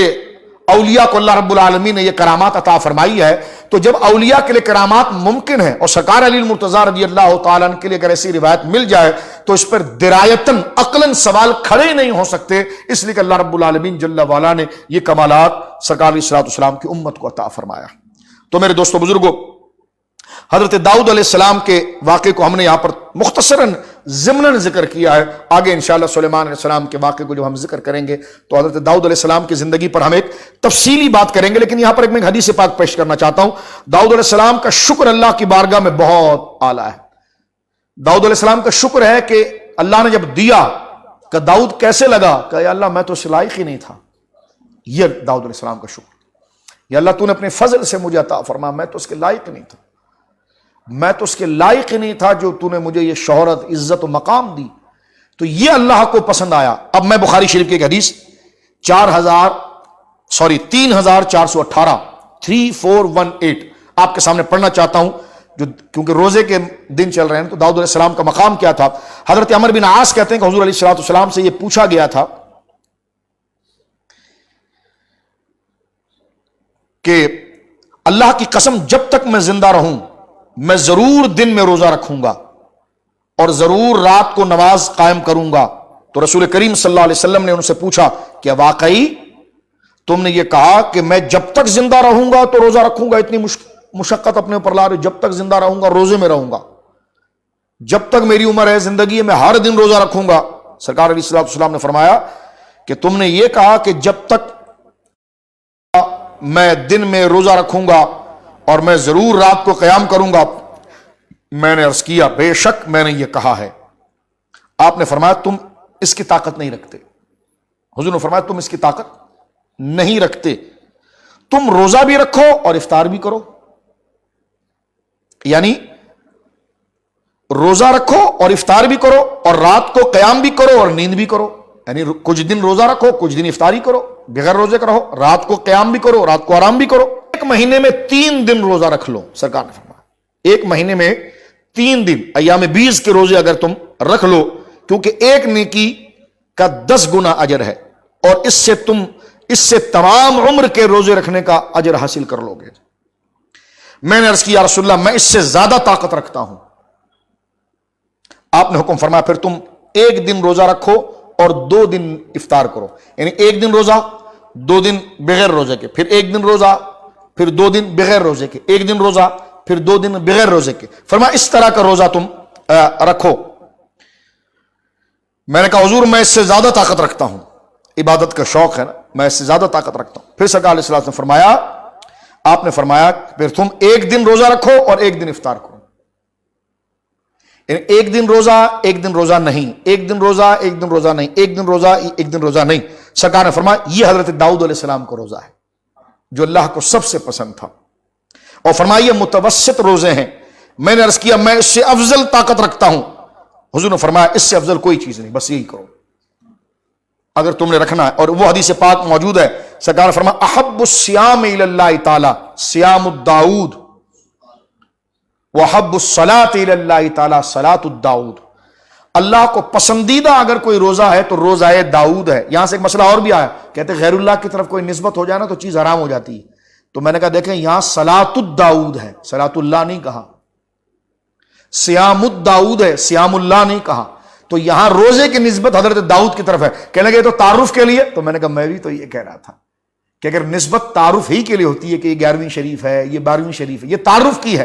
اولیاء کو اللہ رب العالمین نے یہ کرامات عطا فرمائی ہے. تو جب اولیاء کے لیے کرامات ممکن ہے اور سرکار علی المرتضیٰ رضی اللہ تعالیٰ عنہ کے لیے اگر ایسی روایت مل جائے تو اس پر درایتاً عقلاً سوال کھڑے نہیں ہو سکتے، اس لیے کہ اللہ رب العالمین جل وعلا نے یہ کمالات سرکار علیہ السلام کی امت کو عطا فرمایا. تو میرے دوستو بزرگوں، حضرت داؤد علیہ السلام کے واقعے کو ہم نے یہاں پر مختصراً ضمناً ذکر کیا ہے. آگے انشاءاللہ سلیمان علیہ السلام کے واقعے کو جب ہم ذکر کریں گے تو حضرت داؤد علیہ السلام کی زندگی پر ہم ایک تفصیلی بات کریں گے. لیکن یہاں پر میں ایک حدیث پاک پیش کرنا چاہتا ہوں. داؤد علیہ السلام کا شکر اللہ کی بارگاہ میں بہت اعلیٰ ہے. داؤد علیہ السلام کا شکر ہے کہ اللہ نے جب دیا کہ داؤد کیسے لگا کہ یا اللہ میں تو اس لائق ہی نہیں تھا. یہ داؤد علیہ السلام کا شکر، یا اللہ تو نے اپنے فضل سے مجھے عطا فرما، میں تو اس کے لائق نہیں تھا، میں تو اس کے لائق ہی نہیں تھا جو تو نے مجھے یہ شہرت عزت و مقام دی. تو یہ اللہ کو پسند آیا. اب میں بخاری شریف کی ایک حدیث 3418 3418 آپ کے سامنے پڑھنا چاہتا ہوں، جو کیونکہ روزے کے دن چل رہے ہیں. تو داؤد علیہ السلام کا مقام کیا تھا؟ حضرت عمر بن عاص کہتے ہیں کہ حضور علیہ السلام سے یہ پوچھا گیا تھا کہ اللہ کی قسم جب تک میں زندہ رہوں میں ضرور دن میں روزہ رکھوں گا اور ضرور رات کو نماز قائم کروں گا. تو رسول کریم صلی اللہ علیہ وسلم نے ان سے پوچھا کہ واقعی تم نے یہ کہا کہ میں جب تک زندہ رہوں گا تو روزہ رکھوں گا؟ اتنی مشقت اپنے اوپر لا رہے، جب تک زندہ رہوں گا روزے میں رہوں گا، جب تک میری عمر ہے زندگی میں ہر دن روزہ رکھوں گا. سرکار علیہ السلام نے فرمایا کہ تم نے یہ کہا کہ جب تک میں دن میں روزہ رکھوں گا اور میں ضرور رات کو قیام کروں گا. میں نے عرض کیا بے شک میں نے یہ کہا ہے. آپ نے فرمایا تم اس کی طاقت نہیں رکھتے. حضور نے فرمایا تم اس کی طاقت نہیں رکھتے، تم روزہ بھی رکھو اور افطار بھی کرو. یعنی روزہ رکھو اور افطار بھی کرو، اور رات کو قیام بھی کرو اور نیند بھی کرو. یعنی کچھ دن روزہ رکھو، کچھ دن افطاری کرو، بغیر روزے کا رہو، رات کو قیام بھی کرو، رات کو آرام بھی کرو. ایک مہینے میں 3 دن روزہ رکھ لو. سرکار نے فرمایا ایک مہینے میں 3 دن ایام 20 کے روزے اگر تم رکھ لو، کیونکہ ایک نیکی کا 10 گنا اجر ہے، اور اس سے تمام عمر کے روزے رکھنے کا اجر حاصل کر لو گے. میں نے عرض کی یا رسول اللہ میں اس سے زیادہ طاقت رکھتا ہوں. آپ نے حکم فرمایا پھر تم 1 دن روزہ رکھو اور 2 دن افطار کرو. یعنی 1 دن روزہ، 2 دن بغیر روزے کے، پھر 1 دن روزہ، پھر 2 دن بغیر روزے کے، 1 دن روزہ، پھر 2 دن بغیر روزے کے. فرمایا اس طرح کا روزہ تم رکھو. میں نے کہا حضور میں اس سے زیادہ طاقت رکھتا ہوں. عبادت کا شوق ہے نا، میں اس سے زیادہ طاقت رکھتا ہوں. پھر سرکار علیہ الصلوۃ والسلام نے فرمایا، آپ نے فرمایا پھر تم 1 دن روزہ رکھو اور 1 دن افطار کرو. یعنی 1 دن روزہ 1 دن روزہ نہیں، 1 دن روزہ 1 دن روزہ نہیں، 1 دن روزہ 1 دن روزہ نہیں. سرکار نے فرمایا یہ حضرت داؤد علیہ السلام کا روزہ ہے جو اللہ کو سب سے پسند تھا. اور فرمایا یہ متوسط روزے ہیں. میں نے عرض کیا میں اس سے افضل طاقت رکھتا ہوں. حضور نے فرمایا اس سے افضل کوئی چیز نہیں، بس یہی کرو اگر تم نے رکھنا ہے. اور وہ حدیث پاک موجود ہے، سرکار نے فرمایا احب الصیام الی اللہ تعالی صیام الداؤد وحب الصلاۃ الی اللہ تعالی صلاۃ الداؤد. اللہ کو پسندیدہ اگر کوئی روزہ ہے تو روزہ داؤد ہے. یہاں سے ایک مسئلہ اور بھی آیا، کہتے غیر اللہ کی طرف کوئی نسبت ہو جائے نا تو چیز حرام ہو جاتی ہے. تو میں نے کہا دیکھیں یہاں صلاۃ الداؤد ہے، صلاۃ اللہ نہیں کہا، صیام الداؤد ہے، صیام اللہ نہیں کہا. تو یہاں روزے کی نسبت حضرت داؤد کی طرف ہے. کہنے لگے تو تعارف کے لیے، تو میں نے کہا میں بھی تو یہ کہہ رہا تھا کہ اگر نسبت تعارف ہی کے لیے ہوتی ہے کہ یہ 11ویں شریف ہے، یہ 12ویں شریف ہے، یہ تعارف کی ہے.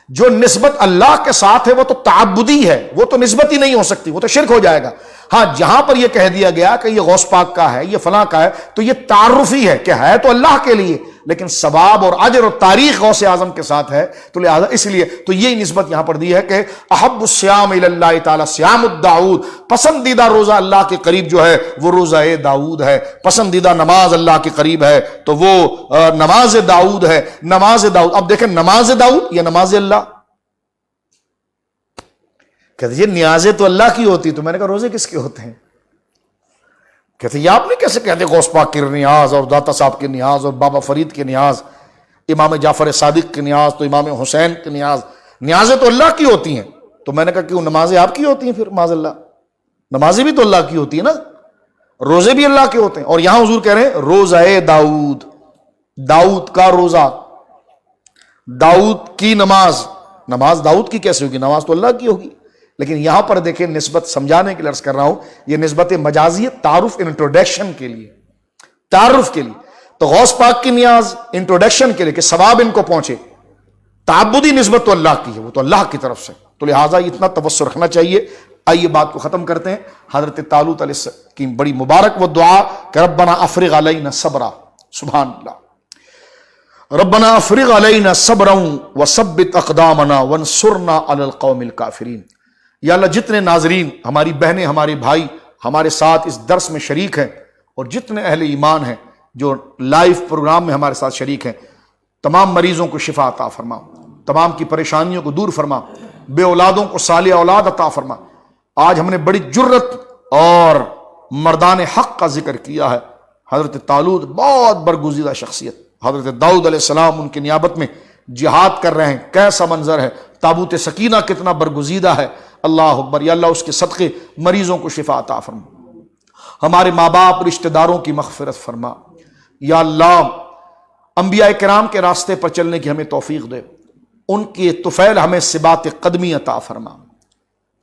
جو نسبت اللہ کے ساتھ ہے وہ تو تعبدی ہے، وہ تو نسبت ہی نہیں ہو سکتی، وہ تو شرک ہو جائے گا. ہاں جہاں پر یہ کہہ دیا گیا کہ یہ غوث پاک کا ہے، یہ فلاں کا ہے، تو یہ تعارفی ہے کہ ہے تو اللہ کے لیے، لیکن ثواب اور اجر اور تاریخ غوث اعظم کے ساتھ ہے. تو لہذا اس لیے تو یہ نسبت یہاں پر دی ہے کہ احب الصیام الی اللہ تعالی صیام الداؤد. پسندیدہ روزہ اللہ کے قریب جو ہے وہ روزہ داؤد ہے. پسندیدہ نماز اللہ کے قریب ہے تو وہ نماز داؤد ہے. نماز داؤد. اب دیکھیں نماز داؤد یا نماز اللہ، کہتے یہ نیازیں تو اللہ کی ہوتی. تو میں نے کہا روزے کس کے ہوتے ہیں؟ کہتے یہ آپ نے کیسے کہتے غوث پاک کی نیاز اور داتا صاحب کی نیاز اور بابا فرید کی نیاز، امام جعفر صادق کی نیاز، تو امام حسین کی نیاز، نیازیں تو اللہ کی ہوتی ہیں. تو میں نے کہا کیوں نمازیں آپ کی ہوتی ہیں؟ پھر معاذ اللہ نمازیں بھی تو اللہ کی ہوتی ہیں نا، روزے بھی اللہ کے ہوتے ہیں. اور یہاں حضور کہہ رہے ہیں روزہ داؤد، داؤد کا روزہ، داؤد کی نماز. نماز داؤد کی کیسے ہوگی؟ نماز تو اللہ کی ہوگی. لیکن یہاں پر دیکھیں نسبت سمجھانے کے لیے عرض کر رہا ہوں، یہ نسبت مجازی تعارف انٹروڈکشن کے لیے، تعارف کے لیے. تو غوث پاک کی نیاز انٹروڈکشن کے لیے کہ ثواب ان کو پہنچے. تعبدی نسبت تو اللہ کی ہے، وہ تو اللہ کی طرف سے. تو لہٰذا اتنا توسع رکھنا چاہیے. آئیے بات کو ختم کرتے ہیں. حضرت طالوت علیہ السلام کی بڑی مبارک وہ دعا کہ ربنا افرغ علینا صبرا. سبحان اللہ. ربنا افرغ علینا صبرا وثبت اقدامنا وانصرنا علی القوم الکافرین. یا اللہ جتنے ناظرین، ہماری بہنیں، ہمارے بھائی ہمارے ساتھ اس درس میں شریک ہیں، اور جتنے اہل ایمان ہیں جو لائیو پروگرام میں ہمارے ساتھ شریک ہیں، تمام مریضوں کو شفا عطا فرما، تمام کی پریشانیوں کو دور فرما، بے اولادوں کو صالح اولاد عطا فرما. آج ہم نے بڑی جرت اور مردان حق کا ذکر کیا ہے. حضرت طالوت بہت برگزیدہ شخصیت، حضرت داؤد علیہ السلام ان کی نیابت میں جہاد کر رہے ہیں، کیسا منظر ہے. تابوت سکینہ کتنا برگزیدہ ہے. اللہ اکبر. یا اللہ اس کے صدقے مریضوں کو شفا عطا فرما، ہمارے ماں باپ رشتہ داروں کی مغفرت فرما. یا اللہ انبیاء کرام کے راستے پر چلنے کی ہمیں توفیق دے، ان کی طفیل ہمیں ثبات قدمی عطا فرما.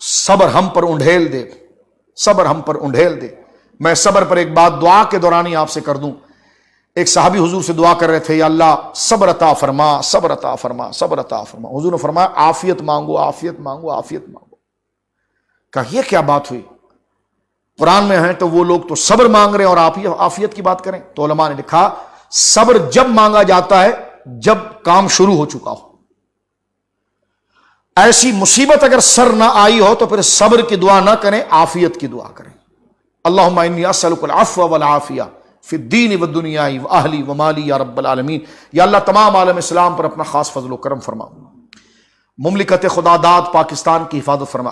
صبر ہم پر انڈھیل دے، صبر ہم پر انڈھیل دے. میں صبر پر ایک بات دعا کے دوران ہی آپ سے کر دوں. ایک صحابی حضور سے دعا کر رہے تھے، یا اللہ صبر عطا فرما، صبر عطا فرما، صبر عطا فرما. حضور نے فرمایا عافیت مانگو، عافیت مانگو، عافیت مانگو. کہا یہ کیا بات ہوئی؟ قرآن میں ہیں تو وہ لوگ تو صبر مانگ رہے ہیں اور آپ ہی عافیت کی بات کریں. تو علماء نے لکھا صبر جب مانگا جاتا ہے جب کام شروع ہو چکا ہو. ایسی مصیبت اگر سر نہ آئی ہو تو پھر صبر کی دعا نہ کریں، عافیت کی دعا کریں. اللہم انی اسألک العفو والعافیہ. فی الدین والدنیا واہلی ومالی یا رب العالمین۔ یا اللہ تمام عالم اسلام پر اپنا خاص فضل و کرم فرما، مملکت خدا داد پاکستان کی حفاظت فرما،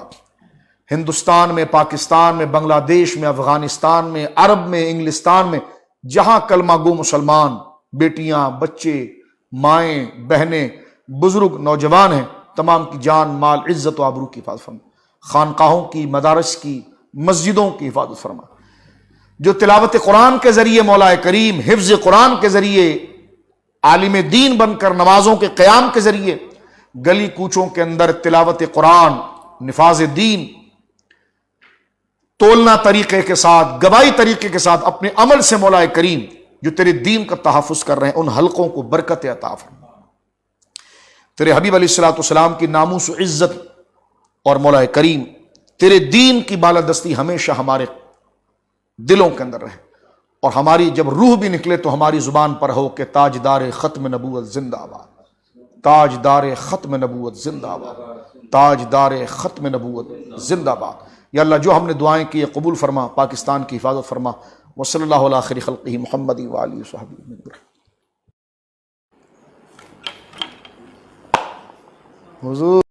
ہندوستان میں، پاکستان میں، بنگلہ دیش میں، افغانستان میں، عرب میں، انگلستان میں، جہاں کلمہ گو مسلمان بیٹیاں، بچے، مائیں، بہنیں، بزرگ، نوجوان ہیں، تمام کی جان، مال، عزت و آبرو کی حفاظت فرما، خانقاہوں کی، مدارس کی، مسجدوں کی حفاظت فرما، جو تلاوت قرآن کے ذریعے مولا کریم حفظ قرآن کے ذریعے عالم دین بن کر نمازوں کے قیام کے ذریعے گلی کوچوں کے اندر تلاوت قرآن، نفاذ دین، تولنا طریقے کے ساتھ، گواہی طریقے کے ساتھ اپنے عمل سے مولا کریم جو تیرے دین کا تحفظ کر رہے ہیں ان حلقوں کو برکت عطا فرما، تیرے حبیب علیہ الصلوۃ والسلام کی ناموس و عزت اور مولا کریم تیرے دین کی بالادستی ہمیشہ ہمارے دلوں کے اندر رہے، اور ہماری جب روح بھی نکلے تو ہماری زبان پر ہو کہ تاجدار ختم نبوت زندہ باد، تاجدار ختم نبوت زندہ باد، تاجدار ختم نبوت زندہ باد۔ یا اللہ جو ہم نے دعائیں کی قبول فرما، پاکستان کی حفاظت فرما، وصلی اللہ علی خیر خلقہ محمد وآلہ وصحبہ حضور